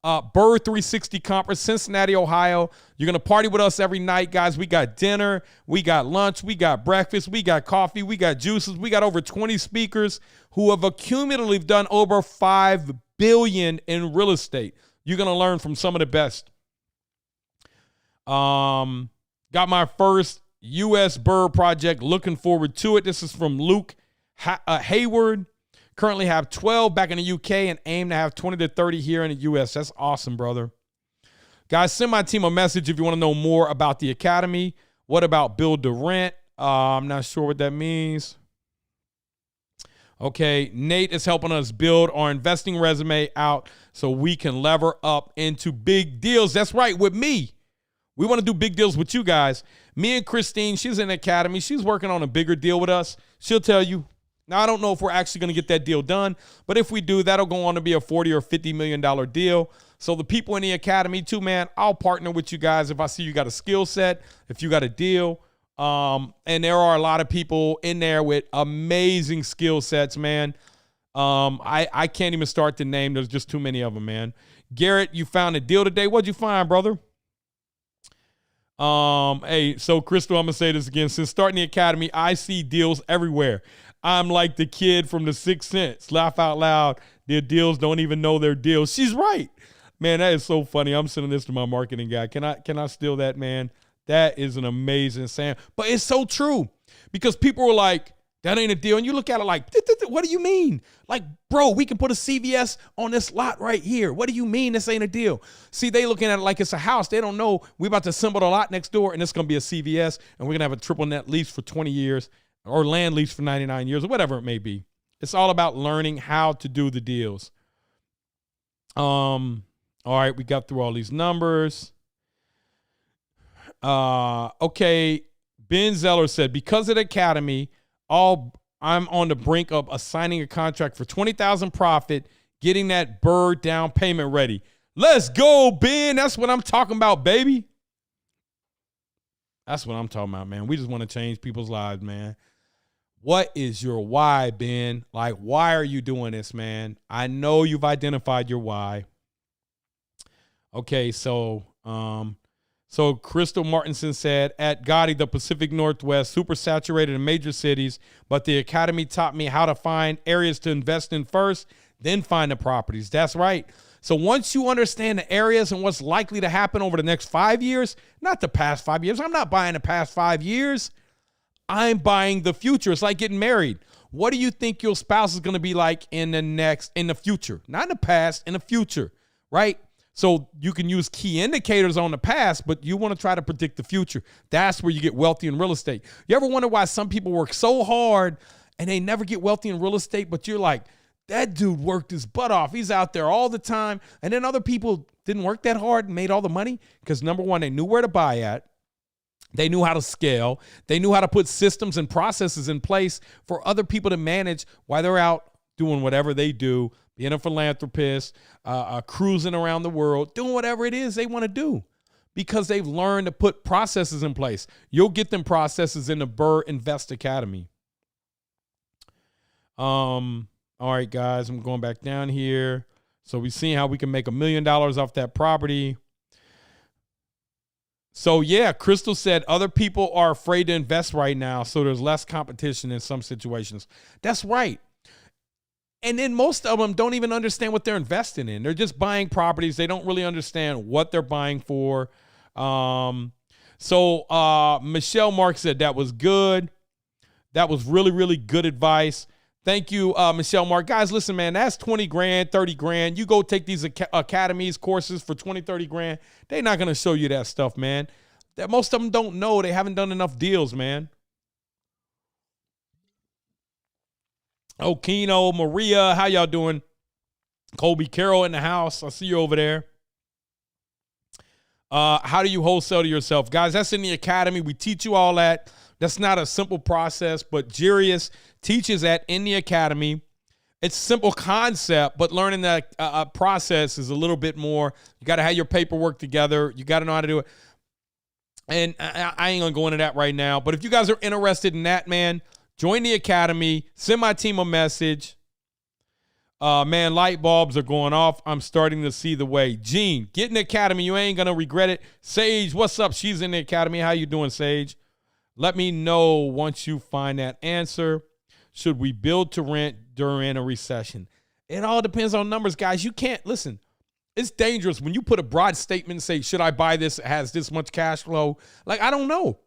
BRRRR 360 Conference, Cincinnati, Ohio. You're going to party with us every night, guys. We got dinner. We got lunch. We got breakfast. We got coffee. We got juices. We got over 20 speakers who have accumulatively done over $5 billion in real estate. You're going to learn from some of the best. Got my first U.S. BRRRR project. Looking forward to it. This is from Luke Hayward. Currently have 12 back in the UK and aim to have 20 to 30 here in the US. That's awesome, brother. Guys, send my team a message if you want to know more about the academy. What about build to rent? I'm not sure what that means. Okay, Nate is helping us build our investing resume out so we can lever up into big deals. That's right, with me. We want to do big deals with you guys. Me and Christine, she's in the academy. She's working on a bigger deal with us. She'll tell you. Now, I don't know if we're actually going to get that deal done, but if we do, that'll go on to be a $40 or $50 million deal. So the people in the academy too, man, I'll partner with you guys if I see you got a skill set, if you got a deal. And there are a lot of people in there with amazing skill sets, man. I can't even start to name. There's just too many of them, man. Garrett, you found a deal today. What'd you find, brother? Hey, so Crystal, I'm going to say this again. Since starting the academy, I see deals everywhere. I'm like the kid from The Sixth Sense. Laugh out loud. Their deals don't even know their deals. She's right. Man, that is so funny. I'm sending this to my marketing guy. Can I steal that, man? That is an amazing saying. But it's so true because people were like, That ain't a deal. And you look at it like, what do you mean? Like, bro, we can put a CVS on this lot right here. What do you mean this ain't a deal? See, they looking at it like it's a house. They don't know we about to assemble the lot next door and it's going to be a CVS and we're going to have a triple net lease for 20 years or land lease for 99 years or whatever it may be. It's all about learning how to do the deals. All right, we got through all these numbers. Okay, Ben Zeller said, because of the Academy, I'm on the brink of assigning a contract for $20,000 profit, getting that BRRRR down payment ready. Let's go, Ben. That's what I'm talking about, baby. That's what I'm talking about, man. We just want to change people's lives, man. What is your why, Ben? Like, why are you doing this, man? I know you've identified your why. Okay, so Crystal Martinson said, at Gotti, the Pacific Northwest, super saturated in major cities, but the Academy taught me how to find areas to invest in first, then find the properties. That's right. So once you understand the areas and what's likely to happen over the next 5 years, not the past 5 years. I'm not buying the past 5 years. I'm buying the future. It's like getting married. What do you think your spouse is going to be like in the future? Not in the past, in the future, right? So you can use key indicators on the past, but you want to try to predict the future. That's where you get wealthy in real estate. You ever wonder why some people work so hard and they never get wealthy in real estate, but you're like, that dude worked his butt off. He's out there all the time. And then other people didn't work that hard and made all the money because, number one, they knew where to buy at. They knew how to scale. They knew how to put systems and processes in place for other people to manage while they're out doing whatever they do, being a philanthropist, cruising around the world, doing whatever it is they want to do because they've learned to put processes in place. You'll get them processes in the BRRRR Invest Academy. All right, guys, I'm going back down here. So we've seen how we can make $1 million off that property. So, yeah, Crystal said other people are afraid to invest right now, so there's less competition in some situations. That's right. And then most of them don't even understand what they're investing in. They're just buying properties. They don't really understand what they're buying for. Michelle Mark said that was good. That was really, really good advice. Thank you, Michelle Mark. Guys, listen, man, that's 20 grand, 30 grand. You go take these academies courses for 20, 30 grand. They're not going to show you that stuff, man. That most of them don't know. They haven't done enough deals, man. Okino, Maria, how y'all doing? Colby Carroll in the house. I see you over there. How do you wholesale to yourself? Guys, that's in the academy. We teach you all that. That's not a simple process, but Jarius teaches that in the academy. It's a simple concept, but learning that process is a little bit more. You got to have your paperwork together. You got to know how to do it. And I ain't going to go into that right now. But if you guys are interested in that, man, join the academy. Send my team a message. Man, light bulbs are going off. I'm starting to see the way. Gene, get in the academy. You ain't going to regret it. Sage, what's up? She's in the academy. How you doing, Sage? Let me know once you find that answer. Should we build to rent during a recession? It all depends on numbers, guys. You can't, listen, it's dangerous when you put a broad statement and say, should I buy this? It has this much cash flow. Like, I don't know.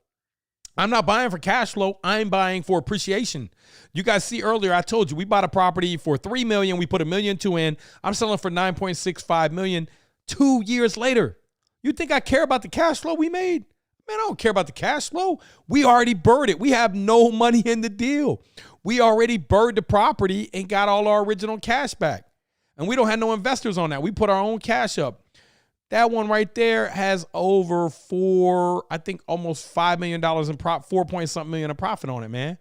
I'm not buying for cash flow. I'm buying for appreciation. You guys see earlier, I told you, we bought a property for $3 million. We put $1.2 million in. I'm selling for $9.65 million 2 years later. You think I care about the cash flow we made? Man, I don't care about the cash flow. We already BRRRR'd it. We have no money in the deal. We already BRRRR'd the property and got all our original cash back. And we don't have no investors on that. We put our own cash up. That one right there has over almost $5 million in profit, 4-point-something million in profit on it, man.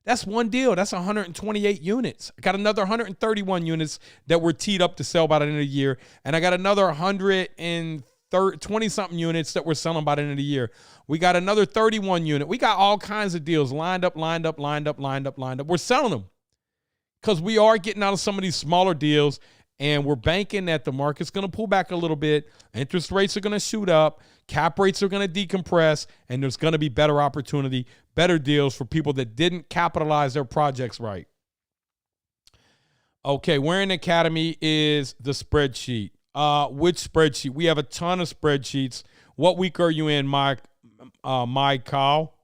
That's one deal. That's 128 units. I got another 131 units that were teed up to sell by the end of the year. And I got another 120-something units that we're selling by the end of the year. We got another 31 unit. We got all kinds of deals lined up. We're selling them because we are getting out of some of these smaller deals, and we're banking that the market's going to pull back a little bit. Interest rates are going to shoot up. Cap rates are going to decompress, and there's going to be better opportunity, better deals for people that didn't capitalize their projects right. Okay, where in the academy is the spreadsheet? Which spreadsheet? We have a ton of spreadsheets. What week are you in, Mike? Kyle?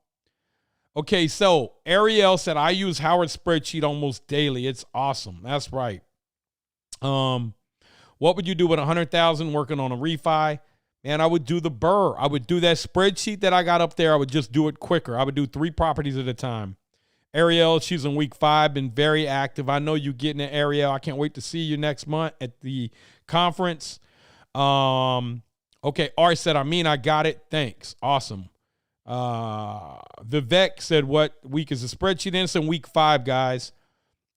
Okay, so Ariel said I use Howard's spreadsheet almost daily. It's awesome. That's right. What would you do with 100,000 working on a refi? Man, I would do the BRRRR. I would do that spreadsheet that I got up there. I would just do it quicker. I would do 3 properties at a time. Ariel, she's in week 5, been very active. I know you getting it, Ariel. I can't wait to see you next month at the conference. Okay, Art said, I got it. Thanks. Awesome. Vivek said, what week is the spreadsheet in? It's in week 5, guys.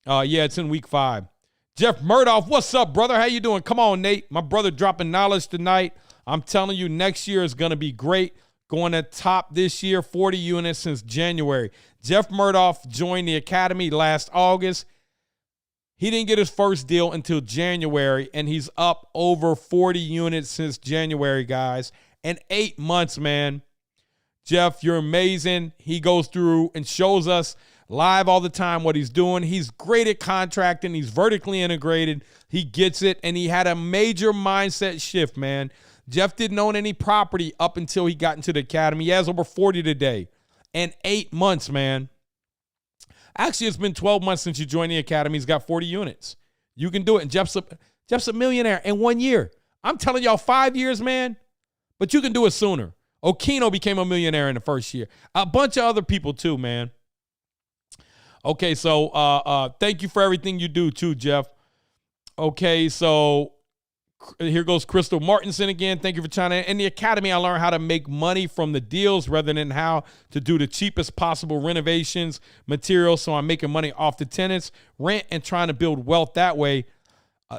Yeah, it's in week 5. Jeff Murdoff, what's up, brother? How you doing? Come on, Nate. My brother dropping knowledge tonight. I'm telling you, next year is going to be great. Going to top this year, 40 units since January. Jeff Murdoff joined the academy last August. He didn't get his first deal until January, and he's up over 40 units since January, guys. In 8 months, man. Jeff, you're amazing. He goes through and shows us live all the time what he's doing. He's great at contracting. He's vertically integrated. He gets it, and he had a major mindset shift, man. Jeff didn't own any property up until he got into the academy. He has over 40 today. In 8 months, man. Actually, it's been 12 months since you joined the academy. He's got 40 units. You can do it. And Jeff's a millionaire in 1 year. I'm telling y'all, 5 years, man. But you can do it sooner. Okino became a millionaire in the first year. A bunch of other people too, man. Okay, so thank you for everything you do too, Jeff. Okay, so here goes Crystal Martinson again. Thank you for chiming in. In the academy, I learned how to make money from the deals rather than how to do the cheapest possible renovations, materials, so I'm making money off the tenants, rent, and trying to build wealth that way.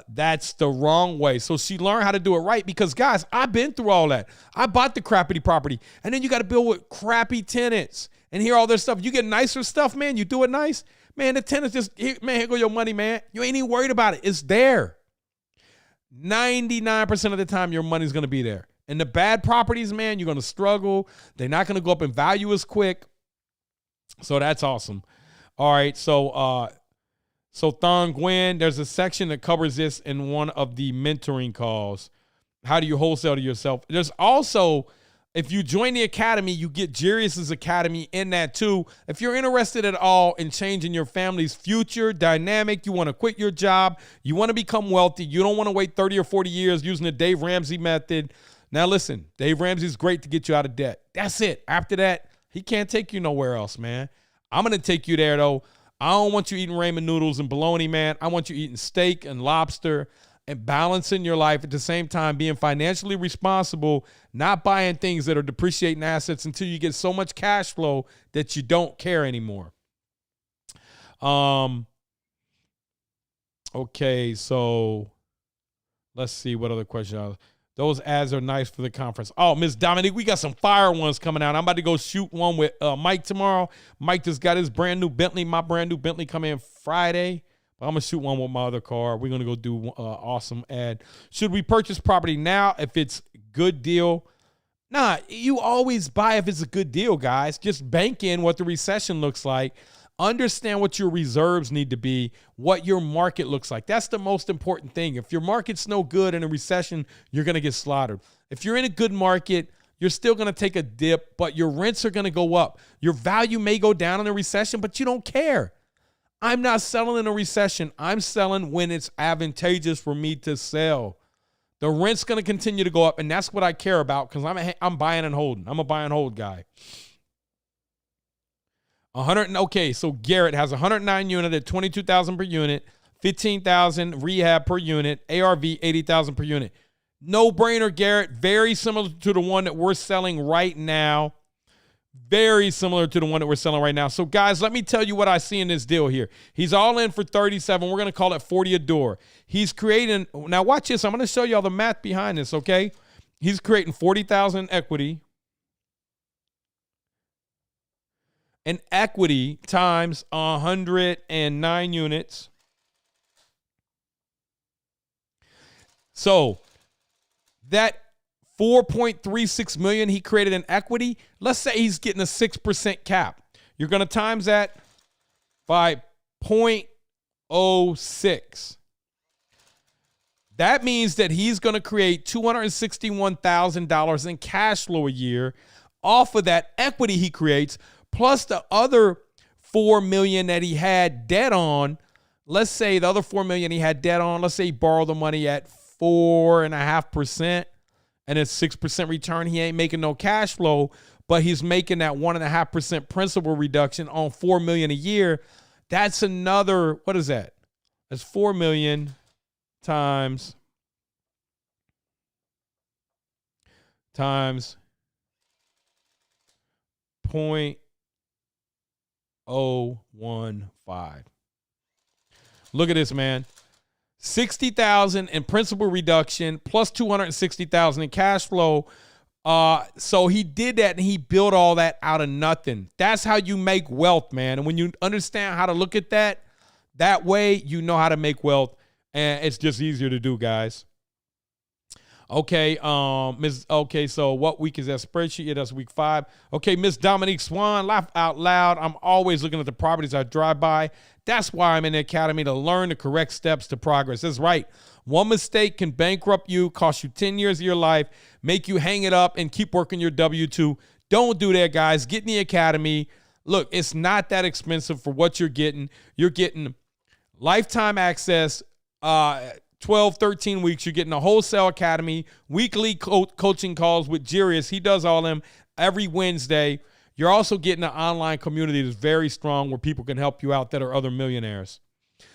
That's the wrong way. So she learned how to do it right because, guys, I've been through all that. I bought the crappy property, and then you got to build with crappy tenants and hear all this stuff. You get nicer stuff, man. You do it nice. Man, the tenants just, here go your money, man. You ain't even worried about it. It's there. 99% of the time, your money's going to be there. And the bad properties, man, you're going to struggle. They're not going to go up in value as quick. So that's awesome. All right, so Thong Gwen, there's a section that covers this in one of the mentoring calls. How do you wholesale to yourself? There's also, if you join the academy, you get Jarius's academy in that too. If you're interested at all in changing your family's future dynamic, you want to quit your job, you want to become wealthy, you don't want to wait 30 or 40 years using the Dave Ramsey method. Now listen, Dave Ramsey's great to get you out of debt. That's it. After that, he can't take you nowhere else, man. I'm going to take you there though. I don't want you eating ramen noodles and bologna, man. I want you eating steak and lobster and balancing your life at the same time, being financially responsible, not buying things that are depreciating assets until you get so much cash flow that you don't care anymore. Okay, so let's see what other questions. Those ads are nice for the conference. Oh, Miss Dominique, we got some fire ones coming out. I'm about to go shoot one with Mike tomorrow. Mike just got his brand new Bentley. My brand new Bentley coming in Friday. But I'm going to shoot one with my other car. We're going to go do an awesome ad. Should we purchase property now if it's good deal? Nah, you always buy if it's a good deal, guys. Just bank in what the recession looks like. Understand what your reserves need to be, what your market looks like. That's the most important thing. If your market's no good in a recession, you're going to get slaughtered. If you're in a good market, you're still going to take a dip, but your rents are going to go up. Your value may go down in a recession, but you don't care. I'm not selling in a recession. I'm selling when it's advantageous for me to sell. The rent's going to continue to go up, and that's what I care about because I'm buying and holding. I'm a buy and hold guy. Okay, so Garrett has 109 unit at $22,000 per unit, $15,000 rehab per unit, ARV $80,000 per unit. No brainer, Garrett. Very similar to the one that we're selling right now. Very similar to the one that we're selling right now. So, guys, let me tell you what I see in this deal here. He's all in for 37. We're going to call it 40 a door. He's creating, now watch this. I'm going to show you all the math behind this, okay? He's creating 40,000 equity. And equity times 109 units. So that 4.36 million he created in equity, let's say he's getting a 6% cap. You're going to times that by 0.06. That means that he's going to create $261,000 in cash flow a year off of that equity he creates, plus the other $4 million that he had debt on. Let's say the other $4 million he had debt on. Let's say he borrowed the money at 4.5%, and it's 6% return. He ain't making no cash flow, but he's making that 1.5% principal reduction on $4 million a year. That's another, what is that? That's 4 million times 0.015. Look at this, man. $60,000 in principal reduction plus $260,000 in cash flow. So he did that and he built all that out of nothing. That's how you make wealth, man. And when you understand how to look at that way, you know how to make wealth, and it's just easier to do, guys. Okay, so what week is that spreadsheet? Yeah, that's week 5. Okay, Miss Dominique Swan, laugh out loud. I'm always looking at the properties I drive by. That's why I'm in the academy, to learn the correct steps to progress. That's right. One mistake can bankrupt you, cost you 10 years of your life, make you hang it up and keep working your W-2. Don't do that, guys. Get in the academy. Look, it's not that expensive for what you're getting. You're getting lifetime access, 12, 13 weeks. You're getting a wholesale academy, weekly coaching calls with Jirius. He does all them every Wednesday. You're also getting an online community that's very strong where people can help you out that are other millionaires.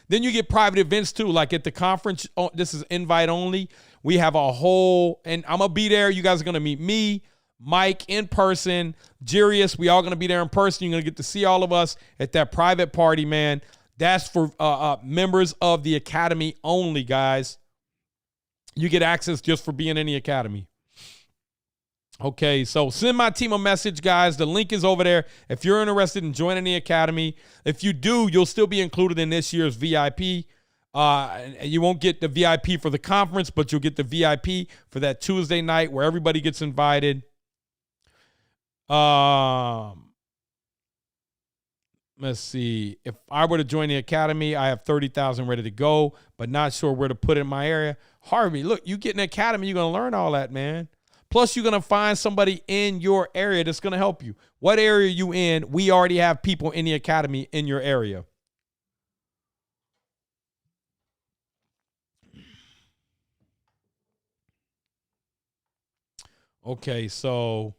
Then you get private events too, like at the conference. This is invite only. We have a whole, and I'm going to be there. You guys are going to meet me, Mike in person, Jirius. We all going to be there in person. You're going to get to see all of us at that private party, man. That's for members of the academy only, guys. You get access just for being in the academy. Okay, so send my team a message, guys. The link is over there if you're interested in joining the academy. If you do, you'll still be included in this year's VIP. You won't get the VIP for the conference, but you'll get the VIP for that Tuesday night where everybody gets invited. Let's see. If I were to join the academy, I have 30,000 ready to go, but not sure where to put it in my area. Harvey, look, you get in the academy, you're going to learn all that, man. Plus, you're going to find somebody in your area that's going to help you. What area are you in? We already have people in the academy in your area. Okay, so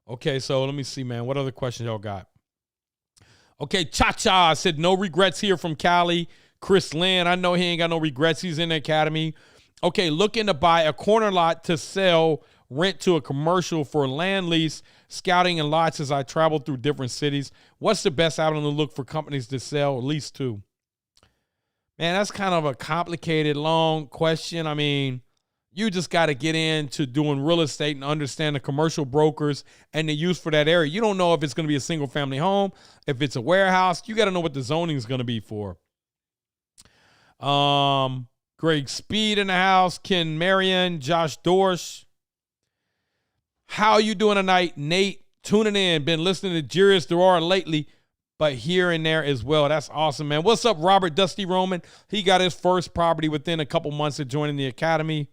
let me see, man. What other questions y'all got? Okay, Cha-Cha said no regrets here from Cali. Chris Lynn, I know he ain't got no regrets. He's in the academy. Okay, looking to buy a corner lot to sell, rent to a commercial for a land lease, scouting in lots as I travel through different cities. What's the best avenue to look for companies to sell, lease to? Man, that's kind of a complicated, long question. I mean, you just got to get into doing real estate and understand the commercial brokers and the use for that area. You don't know if it's going to be a single family home, if it's a warehouse. You got to know what the zoning is going to be for. Greg Speed in the house, Ken Marion, Josh Dorsch. How you doing tonight? Nate, tuning in. Been listening to Jirius BRRRR lately, but here and there as well. That's awesome, man. What's up, Robert Dusty Roman? He got his first property within a couple months of joining the academy.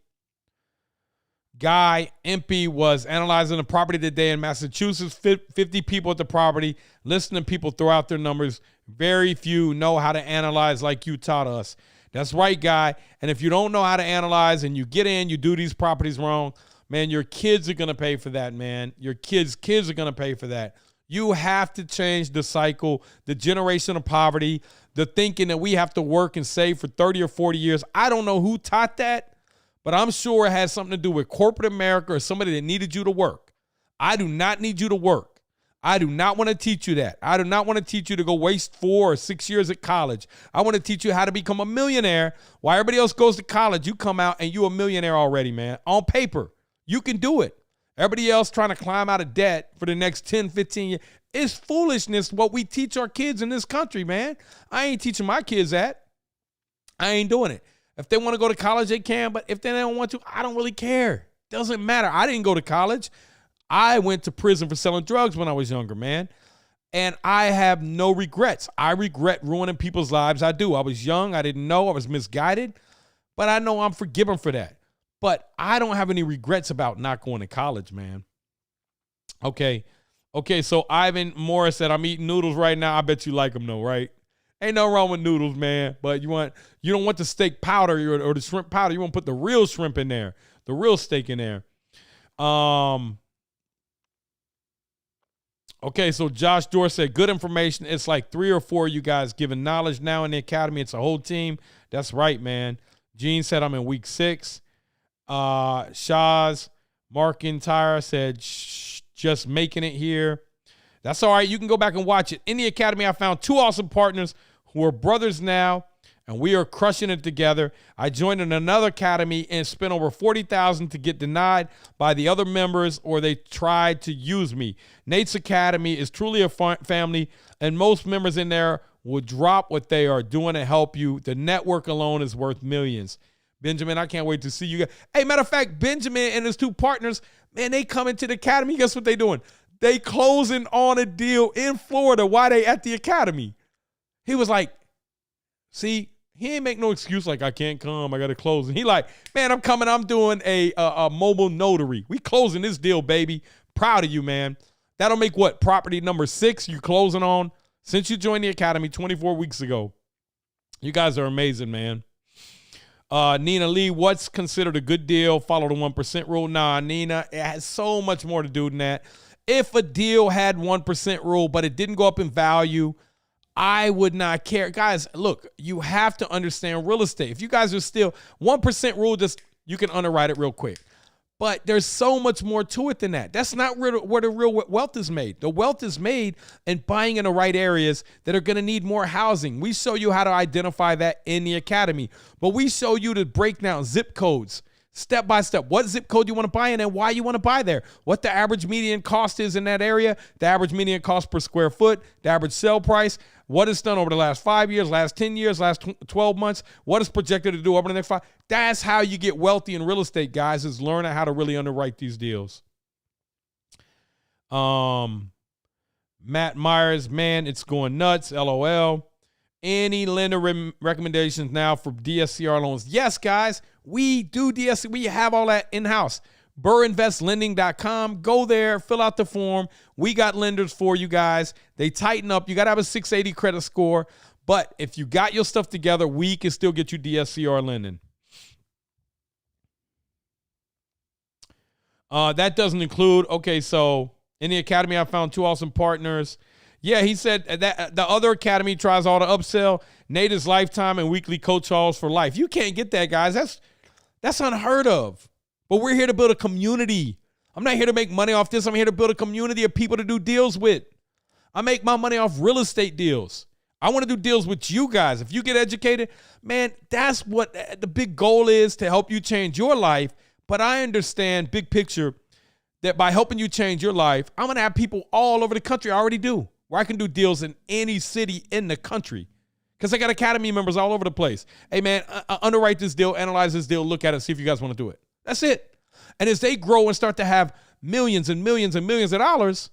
Guy Impey was analyzing the property today in Massachusetts. 50 people at the property. Listening to people throw out their numbers. Very few know how to analyze like you taught us. That's right, Guy. And if you don't know how to analyze and you get in, you do these properties wrong, man, your kids are going to pay for that, man. Your kids are going to pay for that. You have to change the cycle, the generation of poverty, the thinking that we have to work and save for 30 or 40 years. I don't know who taught that, but I'm sure it has something to do with corporate America or somebody that needed you to work. I do not need you to work. I do not want to teach you that. I do not want to teach you to go waste 4 or 6 years at college. I want to teach you how to become a millionaire. While everybody else goes to college, you come out and you're a millionaire already, man. On paper, you can do it. Everybody else trying to climb out of debt for the next 10, 15 years. It's foolishness what we teach our kids in this country, man. I ain't teaching my kids that. I ain't doing it. If they want to go to college, they can. But if they don't want to, I don't really care. Doesn't matter. I didn't go to college. I went to prison for selling drugs when I was younger, man. And I have no regrets. I regret ruining people's lives. I do. I was young. I didn't know. I was misguided. But I know I'm forgiven for that. But I don't have any regrets about not going to college, man. Okay. So Ivan Morris said, I'm eating noodles right now. I bet you like them though, right? Ain't no wrong with noodles, man. But you don't want the steak powder or the shrimp powder. You want to put the real shrimp in there, the real steak in there. Okay, so Josh Dorr said, good information. It's like 3 or 4 of you guys giving knowledge now in the academy. It's a whole team. That's right, man. Gene said I'm in week 6. Shaz Markentire said, just making it here. That's all right. You can go back and watch it. In the academy, I found 2 awesome partners who are brothers now, and we are crushing it together. I joined in another academy and spent over $40,000 to get denied by the other members, or they tried to use me. Nate's academy is truly a family, and most members in there will drop what they are doing to help you. The network alone is worth millions. Benjamin, I can't wait to see you guys. Hey, matter of fact, Benjamin and his 2 partners, man, they come into the academy. Guess what they doing? They closing on a deal in Florida while they at the academy. He was like, see, he ain't make no excuse like I can't come, I got to close. And he like, man, I'm coming. I'm doing a mobile notary. We closing this deal, baby. Proud of you, man. That'll make what? Property number 6 you closing on since you joined the academy 24 weeks ago. You guys are amazing, man. Nina Lee, what's considered a good deal? Follow the 1% rule. Nah, Nina, it has so much more to do than that. If a deal had 1% rule, but it didn't go up in value, I would not care. Guys, look, you have to understand real estate. If you guys are still 1% rule, just you can underwrite it real quick. But there's so much more to it than that. That's not where the real wealth is made. The wealth is made in buying in the right areas that are going to need more housing. We show you how to identify that in the academy. But we show you to break down zip codes, step by step. What zip code you want to buy in and why you want to buy there. What the average median cost is in that area. The average median cost per square foot. The average sale price. What is done over the last 5 years, last 10 years, last 12 months. What is projected to do over the next 5. That's how you get wealthy in real estate, guys, is learning how to really underwrite these deals. Matt Myers, man, it's going nuts. LOL. Any lender recommendations now for DSCR loans? Yes, guys, we do DSCR. We have all that in-house. BRRRRinvestlending.com. Go there, fill out the form. We got lenders for you guys. They tighten up. You got to have a 680 credit score. But if you got your stuff together, we can still get you DSCR lending. That doesn't include, okay, so in the academy, I found 2 awesome partners. Yeah, he said that the other academy tries all the upsell. Nate is lifetime and weekly coach calls for life. You can't get that, guys. That's unheard of. But we're here to build a community. I'm not here to make money off this. I'm here to build a community of people to do deals with. I make my money off real estate deals. I want to do deals with you guys. If you get educated, man, that's what the big goal is, to help you change your life. But I understand big picture that by helping you change your life, I'm going to have people all over the country. I already do, where I can do deals in any city in the country. Because I got academy members all over the place. Hey, man, underwrite this deal, analyze this deal, look at it, see if you guys want to do it. That's it. And as they grow and start to have millions and millions and millions of dollars,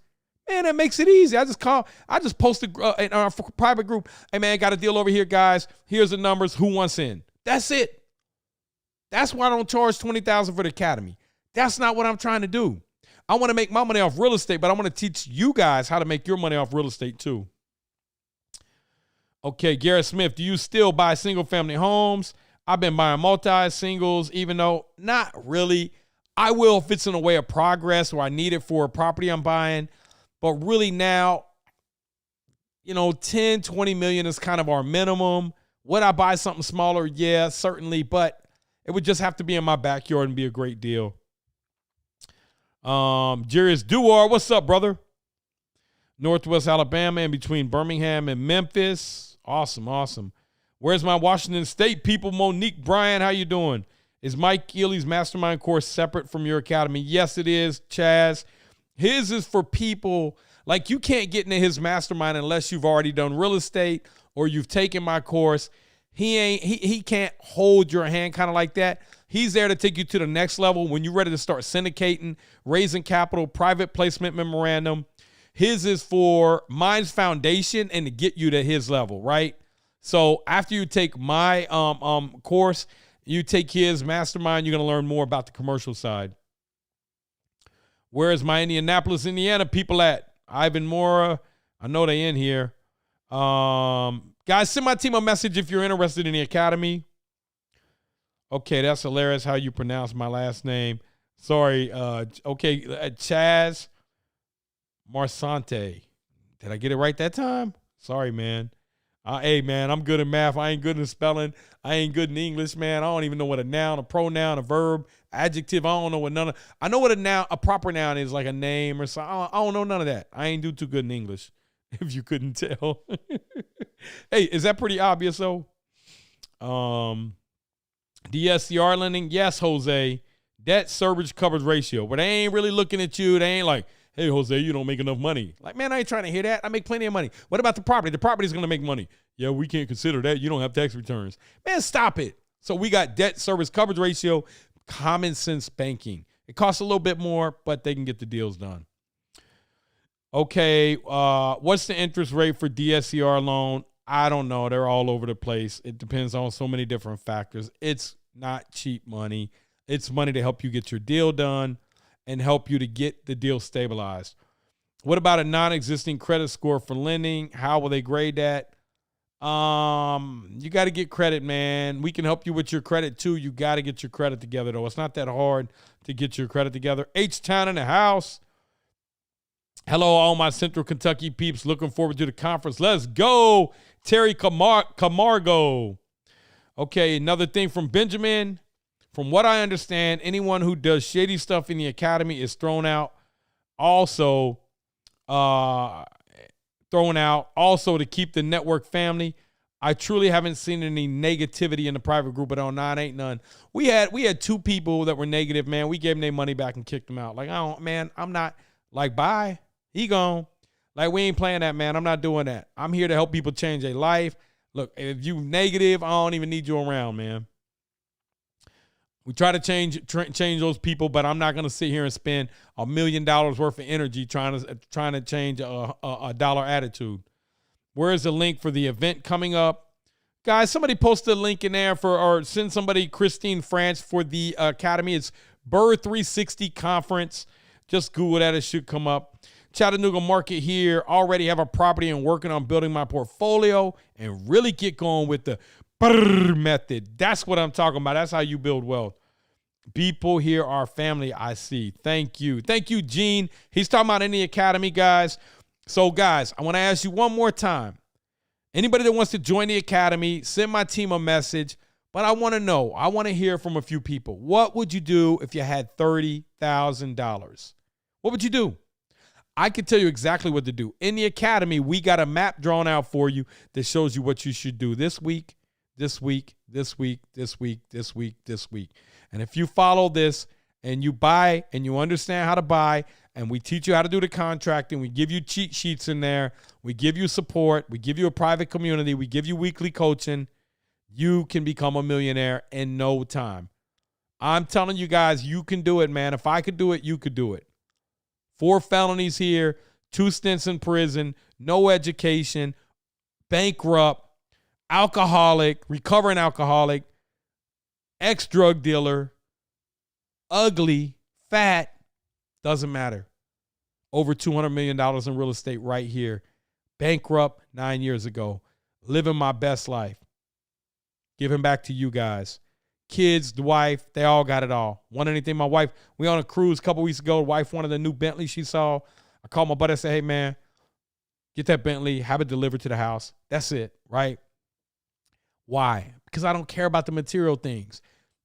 man, that makes it easy. I just posted in our private group, hey, man, got a deal over here, guys. Here's the numbers. Who wants in? That's it. That's why I don't charge $20,000 for the academy. That's not what I'm trying to do. I want to make my money off real estate, but I want to teach you guys how to make your money off real estate too. Okay, Garrett Smith, do you still buy single-family homes? I've been buying multi-singles, even though not really. I will if it's in a way of progress or I need it for a property I'm buying. But really now, 10, 20 million is kind of our minimum. Would I buy something smaller? Yeah, certainly. But it would just have to be in my backyard and be a great deal. Jarius Duar, what's up, brother? Northwest Alabama, in between Birmingham and Memphis. Awesome. Where's my Washington State people? Monique Bryan, how you doing? Is Mike Keely's mastermind course separate from your academy? Yes, it is, Chaz. His is for people, like, you can't get into his mastermind unless you've already done real estate or you've taken my course. He can't hold your hand kind of like that. He's there to take you to the next level when you're ready to start syndicating, raising capital, private placement memorandum. His is for mine's foundation and to get you to his level, right? So after you take my course, You take his mastermind, you're going to learn more about the commercial side. Where is my Indianapolis, Indiana people at? Ivan Mora, I know they in here. Guys, send my team a message if you're interested in the academy. Okay, that's hilarious how you pronounce my last name. Sorry. Okay, Chaz Marsante. Did I get it right that time? Sorry, man. Hey, man, I'm good at math. I ain't good in spelling. I ain't good in English, man. I don't even know what a noun, a pronoun, a verb, adjective. I don't know what none of. I know what a proper noun is, like a name or something. I don't know none of that. I ain't do too good in English, if you couldn't tell. Hey, is that pretty obvious, though? DSCR lending, yes, Jose. Debt service coverage ratio, but they ain't really looking at you. They ain't like, hey, Jose, you don't make enough money. Like, man, I ain't trying to hear that. I make plenty of money. What about the property? The property's going to make money. Yeah, we can't consider that. You don't have tax returns. Man, stop it. So we got debt service coverage ratio, common sense banking. It costs a little bit more, but they can get the deals done. Okay, what's the interest rate for DSCR loan? I don't know. They're all over the place. It depends on so many different factors. It's not cheap money. It's money to help you get your deal done and help you to get the deal stabilized. What about a non-existing credit score for lending? How will they grade that? You got to get credit, man. We can help you with your credit too. You got to get your credit together, though. It's not that hard to get your credit together. H-Town in the house. Hello, all my Central Kentucky peeps. Looking forward to the conference. Let's go. Terry Camargo. Okay, another thing from Benjamin. From what I understand, anyone who does shady stuff in the academy is thrown out. Also, to keep the network family. I truly haven't seen any negativity in the private group, but on 9 ain't none. We had 2 people that were negative, man. We gave them their money back and kicked them out. Like, I'm not like, bye. He gone. Like, we ain't playing that, man. I'm not doing that. I'm here to help people change their life. Look, if you negative, I don't even need you around, man. We try to change those people, but I'm not going to sit here and spend $1 million worth of energy trying to change a dollar attitude. Where is the link for the event coming up? Guys, somebody post a link in there or send somebody Christine France for the academy. It's BRRRR 360 conference. Just Google that. It should come up. Chattanooga market here. Already have a property and working on building my portfolio and really get going with the BRRRR method. That's what I'm talking about. That's how you build wealth. People here are family, I see. Thank you. Thank you, Gene. He's talking about in the academy, guys. So, guys, I want to ask you one more time. Anybody that wants to join the academy, send my team a message. But I want to know. I want to hear from a few people. What would you do if you had $30,000? What would you do? I can tell you exactly what to do. In the academy, we got a map drawn out for you that shows you what you should do this week, this week, this week, this week, this week, this week. And if you follow this and you buy and you understand how to buy, and we teach you how to do the contracting, we give you cheat sheets in there, we give you support, we give you a private community, we give you weekly coaching, you can become a millionaire in no time. I'm telling you guys, you can do it, man. If I could do it, you could do it. 4 felonies here, 2 stints in prison, no education, bankrupt, alcoholic, recovering alcoholic, ex-drug dealer, ugly, fat, doesn't matter. Over $200 million in real estate right here. Bankrupt 9 years ago. Living my best life. Giving back to you guys. Kids, the wife, they all got it all. Want anything? My wife, we on a cruise a couple weeks ago. The wife wanted a new Bentley she saw. I called my buddy. I said, hey, man, get that Bentley. Have it delivered to the house. That's it, right? Why? Because I don't care about the material things.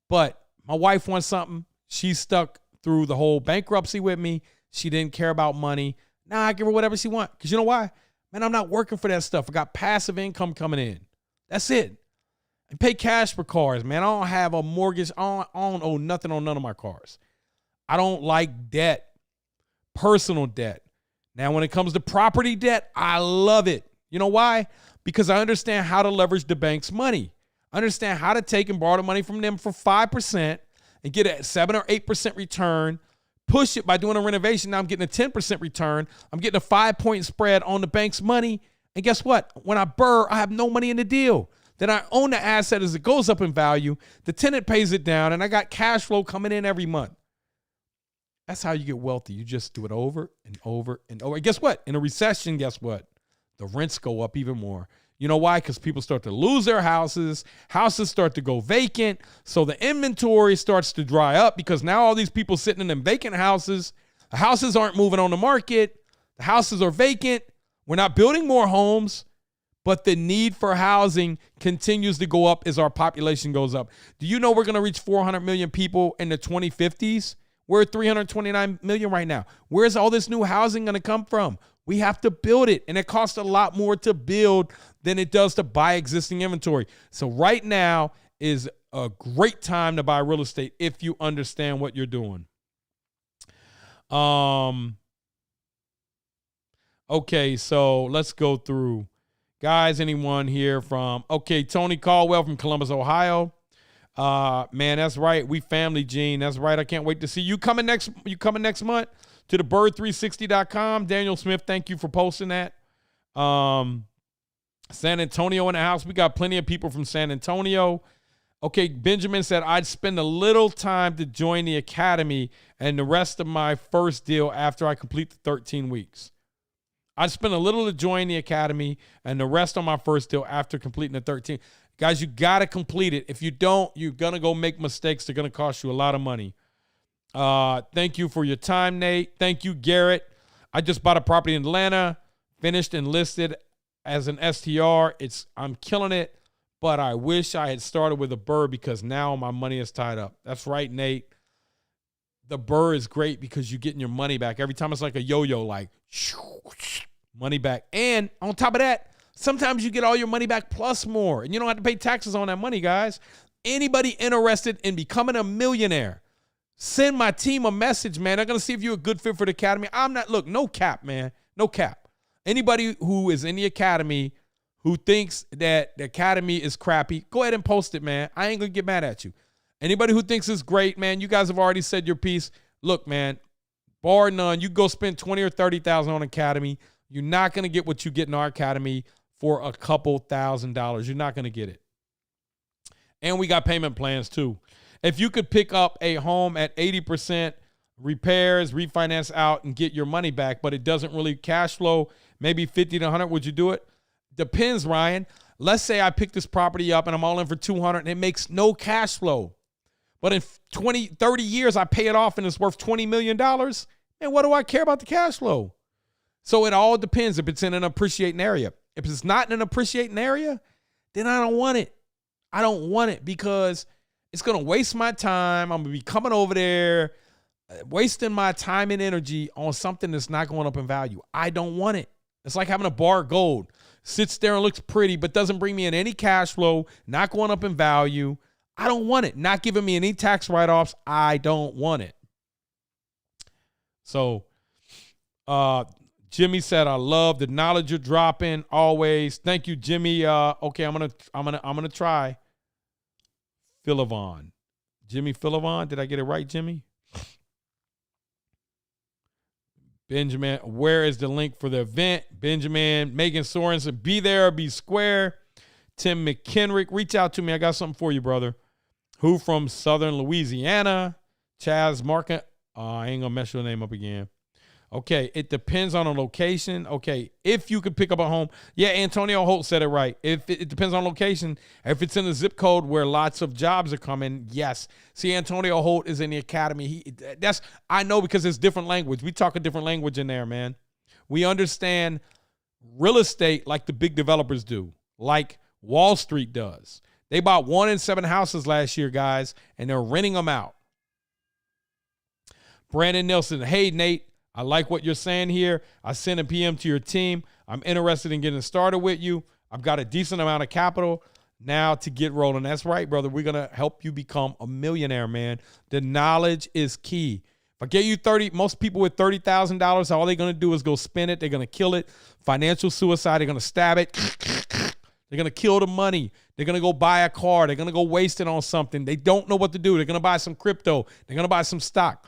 But my wife wants something. She stuck through the whole bankruptcy with me. She didn't care about money. Now I give her whatever she wants. Because you know why? Man, I'm not working for that stuff. I got passive income coming in. That's it. And pay cash for cars, man. I don't have a mortgage. I don't owe nothing on none of my cars. I don't like debt, personal debt. Now, when it comes to property debt, I love it. You know why? Because I understand how to leverage the bank's money. I understand how to take and borrow the money from them for 5% and get a 7 or 8% return. Push it by doing a renovation. Now I'm getting a 10% return. I'm getting a 5-point spread on the bank's money. And guess what? When I BRRRR, I have no money in the deal. Then I own the asset as it goes up in value. The tenant pays it down, and I got cash flow coming in every month. That's how you get wealthy. You just do it over and over and over. And guess what? In a recession, guess what? The rents go up even more. You know why? Because people start to lose their houses. Houses start to go vacant. So the inventory starts to dry up because now all these people sitting in them vacant houses, the houses aren't moving on the market. The houses are vacant. We're not building more homes, but the need for housing continues to go up as our population goes up. Do you know we're going to reach 400 million people in the 2050s? We're at 329 million right now. Where's all this new housing going to come from? We have to build it, and it costs a lot more to build than it does to buy existing inventory. So right now is a great time to buy real estate if you understand what you're doing. Okay, so let's go through. Guys, anyone here from, Tony Caldwell from Columbus, Ohio. Man, that's right. We family, Gene. That's right. I can't wait to see you coming next month to the BRRRR360.com. Daniel Smith, thank you for posting that. San Antonio in the house. We got plenty of people from San Antonio. Okay, Benjamin said, I'd spend a little time to join the academy and the rest of my first deal after I complete the 13 weeks. I'd spend a little to join the academy and the rest on my first deal after completing the 13. Guys, you got to complete it. If you don't, you're going to go make mistakes. They're going to cost you a lot of money. Thank you for your time, Nate. Thank you, Garrett. I just bought a property in Atlanta, finished and listed as an STR. I'm killing it, but I wish I had started with a BRRRR because now my money is tied up. That's right, Nate. The BRRRR is great because you're getting your money back. Every time it's like a yo-yo, like money back. And on top of that, sometimes you get all your money back plus more, and you don't have to pay taxes on that money, guys. Anybody interested in becoming a millionaire, send my team a message, man. They're going to see if you're a good fit for the academy. No cap, man. No cap. Anybody who is in the academy who thinks that the academy is crappy, go ahead and post it, man. I ain't going to get mad at you. Anybody who thinks it's great, man, you guys have already said your piece. Look, man, bar none, you go spend $20,000 or $30,000 on academy. You're not going to get what you get in our academy for a couple $1,000s. You're not going to get it. And we got payment plans too. If you could pick up a home at 80% repairs, refinance out, and get your money back, but it doesn't really cash flow, maybe 50 to 100, would you do it? Depends, Ryan. Let's say I pick this property up and I'm all in for 200 and it makes no cash flow. But in 20, 30 years, I pay it off and it's worth $20 million. And what do I care about the cash flow? So it all depends if it's in an appreciating area. If it's not in an appreciating area, then I don't want it. I don't want it because it's going to waste my time. I'm going to be coming over there, wasting my time and energy on something that's not going up in value. I don't want it. It's like having a bar of gold. Sits there and looks pretty, but doesn't bring me in any cash flow, not going up in value. I don't want it. Not giving me any tax write-offs. I don't want it. So, Jimmy said, "I love the knowledge you're dropping always." Thank you, Jimmy. Okay, I'm gonna try. Philavon, Jimmy Philavon. Did I get it right, Jimmy? Benjamin, where is the link for the event? Benjamin, Megan Sorensen, be there, be square. Tim McKenrick, reach out to me. I got something for you, brother. Who from Southern Louisiana? Chaz Market. I ain't gonna mess your name up again. Okay, it depends on the location. Okay, if you could pick up a home. Yeah, Antonio Holt said it right. If it depends on location. If it's in a zip code where lots of jobs are coming, yes. See, Antonio Holt is in the academy. I know because it's different language. We talk a different language in there, man. We understand real estate like the big developers do, like Wall Street does. They bought 1 in 7 houses last year, guys, and they're renting them out. Brandon Nelson, hey, Nate. I like what you're saying here. I sent a PM to your team. I'm interested in getting started with you. I've got a decent amount of capital now to get rolling. That's right, brother. We're going to help you become a millionaire, man. The knowledge is key. If I get you 30, most people with $30,000, all they're going to do is go spend it. They're going to kill it. Financial suicide. They're going to stab it. They're going to kill the money. They're going to go buy a car. They're going to go waste it on something. They don't know what to do. They're going to buy some crypto. They're going to buy some stock.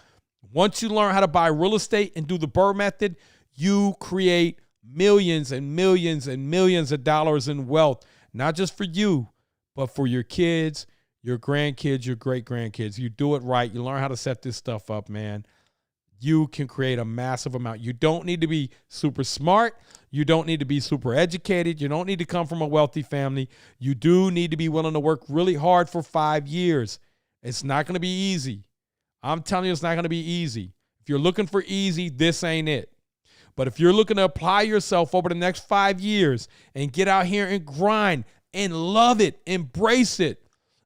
Once you learn how to buy real estate and do the BRRRR method, you create millions and millions and millions of dollars in wealth, not just for you, but for your kids, your grandkids, your great-grandkids, you do it right. You learn how to set this stuff up, man. You can create a massive amount. You don't need to be super smart. You don't need to be super educated. You don't need to come from a wealthy family. You do need to be willing to work really hard for 5 years. It's not going to be easy. I'm telling you, it's not going to be easy. If you're looking for easy, this ain't it. But if you're looking to apply yourself over the next 5 years and get out here and grind and love it, embrace it,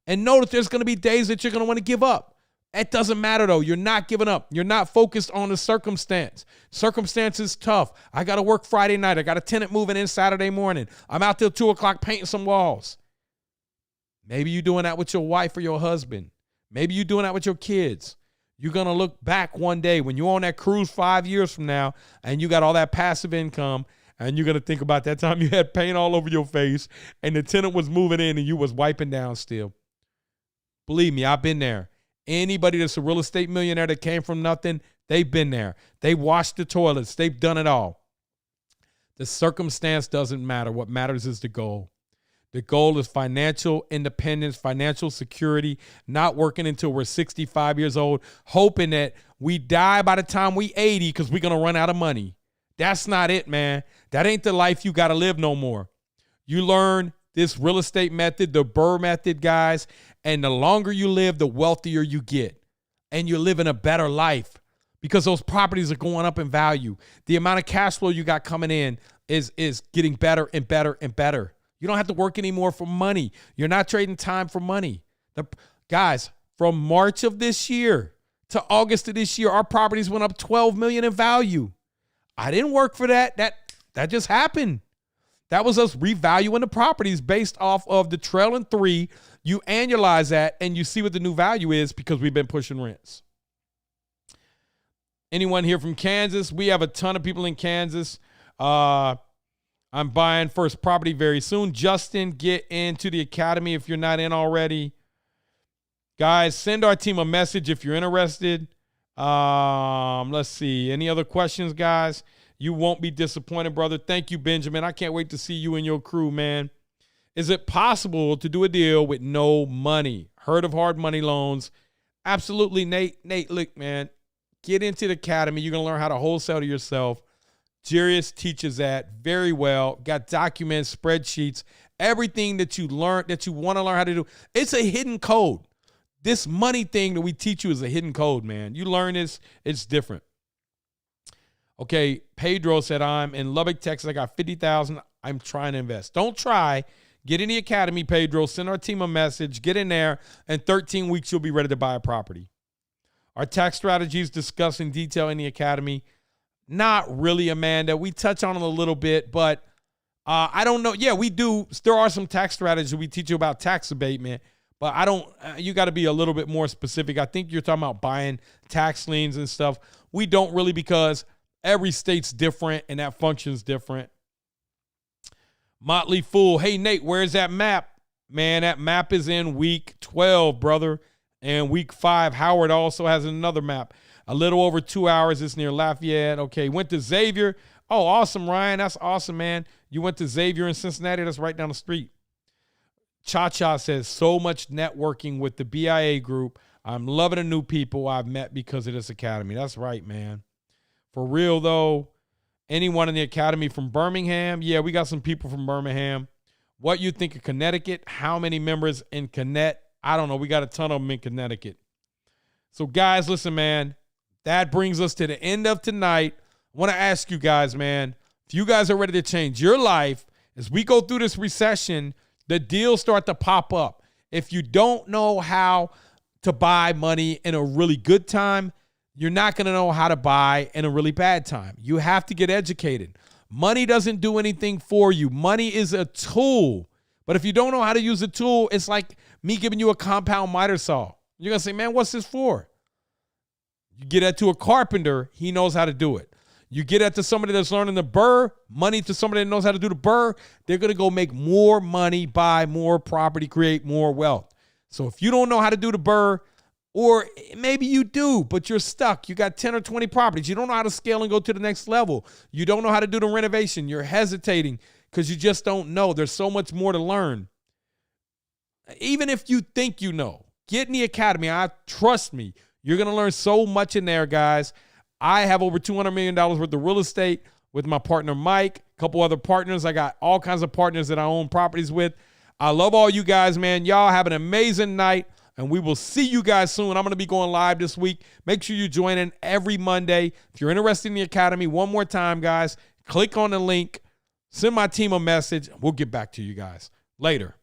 and know that there's going to be days that you're going to want to give up. It doesn't matter, though. You're not giving up. You're not focused on the circumstance. Circumstance is tough. I got to work Friday night. I got a tenant moving in Saturday morning. I'm out till 2 o'clock painting some walls. Maybe you're doing that with your wife or your husband. Maybe you're doing that with your kids. You're going to look back one day when you're on that cruise 5 years from now and you got all that passive income, and you're going to think about that time you had paint all over your face and the tenant was moving in and you was wiping down still. Believe me, I've been there. Anybody that's a real estate millionaire that came from nothing, they've been there. They washed the toilets. They've done it all. The circumstance doesn't matter. What matters is the goal. The goal is financial independence, financial security, not working until we're 65 years old, hoping that we die by the time we 80 because we're going to run out of money. That's not it, man. That ain't the life you got to live no more. You learn this real estate method, the BRRRR method, guys, and the longer you live, the wealthier you get. And you're living a better life because those properties are going up in value. The amount of cash flow you got coming in is getting better and better and better. You don't have to work anymore for money. You're not trading time for money. Guys, from March of this year to August of this year, our properties went up $12 million in value. I didn't work for that. That just happened. That was us revaluing the properties based off of the trailing 3. You annualize that and you see what the new value is because we've been pushing rents. Anyone here from Kansas? We have a ton of people in Kansas. I'm buying first property very soon. Justin, get into the academy if you're not in already. Guys, send our team a message if you're interested. Let's see. Any other questions, guys? You won't be disappointed, brother. Thank you, Benjamin. I can't wait to see you and your crew, man. Is it possible to do a deal with no money? Heard of hard money loans? Absolutely, Nate. Nate, look, man, get into the academy. You're going to learn how to wholesale to yourself. Jarius teaches that very well. Got documents, spreadsheets, everything that you learned, that you want to learn how to do. It's a hidden code. This money thing that we teach you is a hidden code, man. You learn this, it's different. Okay, Pedro said, I'm in Lubbock, Texas. I got $50,000. I'm trying to invest. Don't try. Get in the academy, Pedro. Send our team a message. Get in there. In 13 weeks, you'll be ready to buy a property. Our tax strategies discussed in detail in the academy. Not really, Amanda. We touch on it a little bit, but I don't know. Yeah, we do. There are some tax strategies we teach you about tax abatement, but I don't. You got to be a little bit more specific. I think you're talking about buying tax liens and stuff. We don't really because every state's different and that function's different. Motley Fool. Hey, Nate, where's that map? Man, that map is in week 12, brother. And week 5, Howard also has another map. A little over 2 hours. It's near Lafayette. Okay, went to Xavier. Oh, awesome, Ryan. That's awesome, man. You went to Xavier in Cincinnati. That's right down the street. Cha-Cha says, so much networking with the BIA group. I'm loving the new people I've met because of this academy. That's right, man. For real, though, anyone in the academy from Birmingham? Yeah, we got some people from Birmingham. What you think of Connecticut? How many members in Connecticut? I don't know. We got a ton of them in Connecticut. So, guys, listen, man. That brings us to the end of tonight. I want to ask you guys, man, if you guys are ready to change your life, as we go through this recession, the deals start to pop up. If you don't know how to buy money in a really good time, you're not going to know how to buy in a really bad time. You have to get educated. Money doesn't do anything for you. Money is a tool. But if you don't know how to use a tool, it's like me giving you a compound miter saw. You're going to say, man, what's this for? You get that to a carpenter, he knows how to do it. You get that to somebody that's learning the BRRRR, money to somebody that knows how to do the BRRRR, they're going to go make more money, buy more property, create more wealth. So if you don't know how to do the BRRRR, or maybe you do, but you're stuck. You got 10 or 20 properties. You don't know how to scale and go to the next level. You don't know how to do the renovation. You're hesitating because you just don't know. There's so much more to learn. Even if you think you know, get in the academy. Trust me, you're going to learn so much in there, guys. I have over $200 million worth of real estate with my partner, Mike, a couple other partners. I got all kinds of partners that I own properties with. I love all you guys, man. Y'all have an amazing night, and we will see you guys soon. I'm going to be going live this week. Make sure you join in every Monday. If you're interested in the academy, one more time, guys, click on the link, send my team a message. We'll get back to you guys later.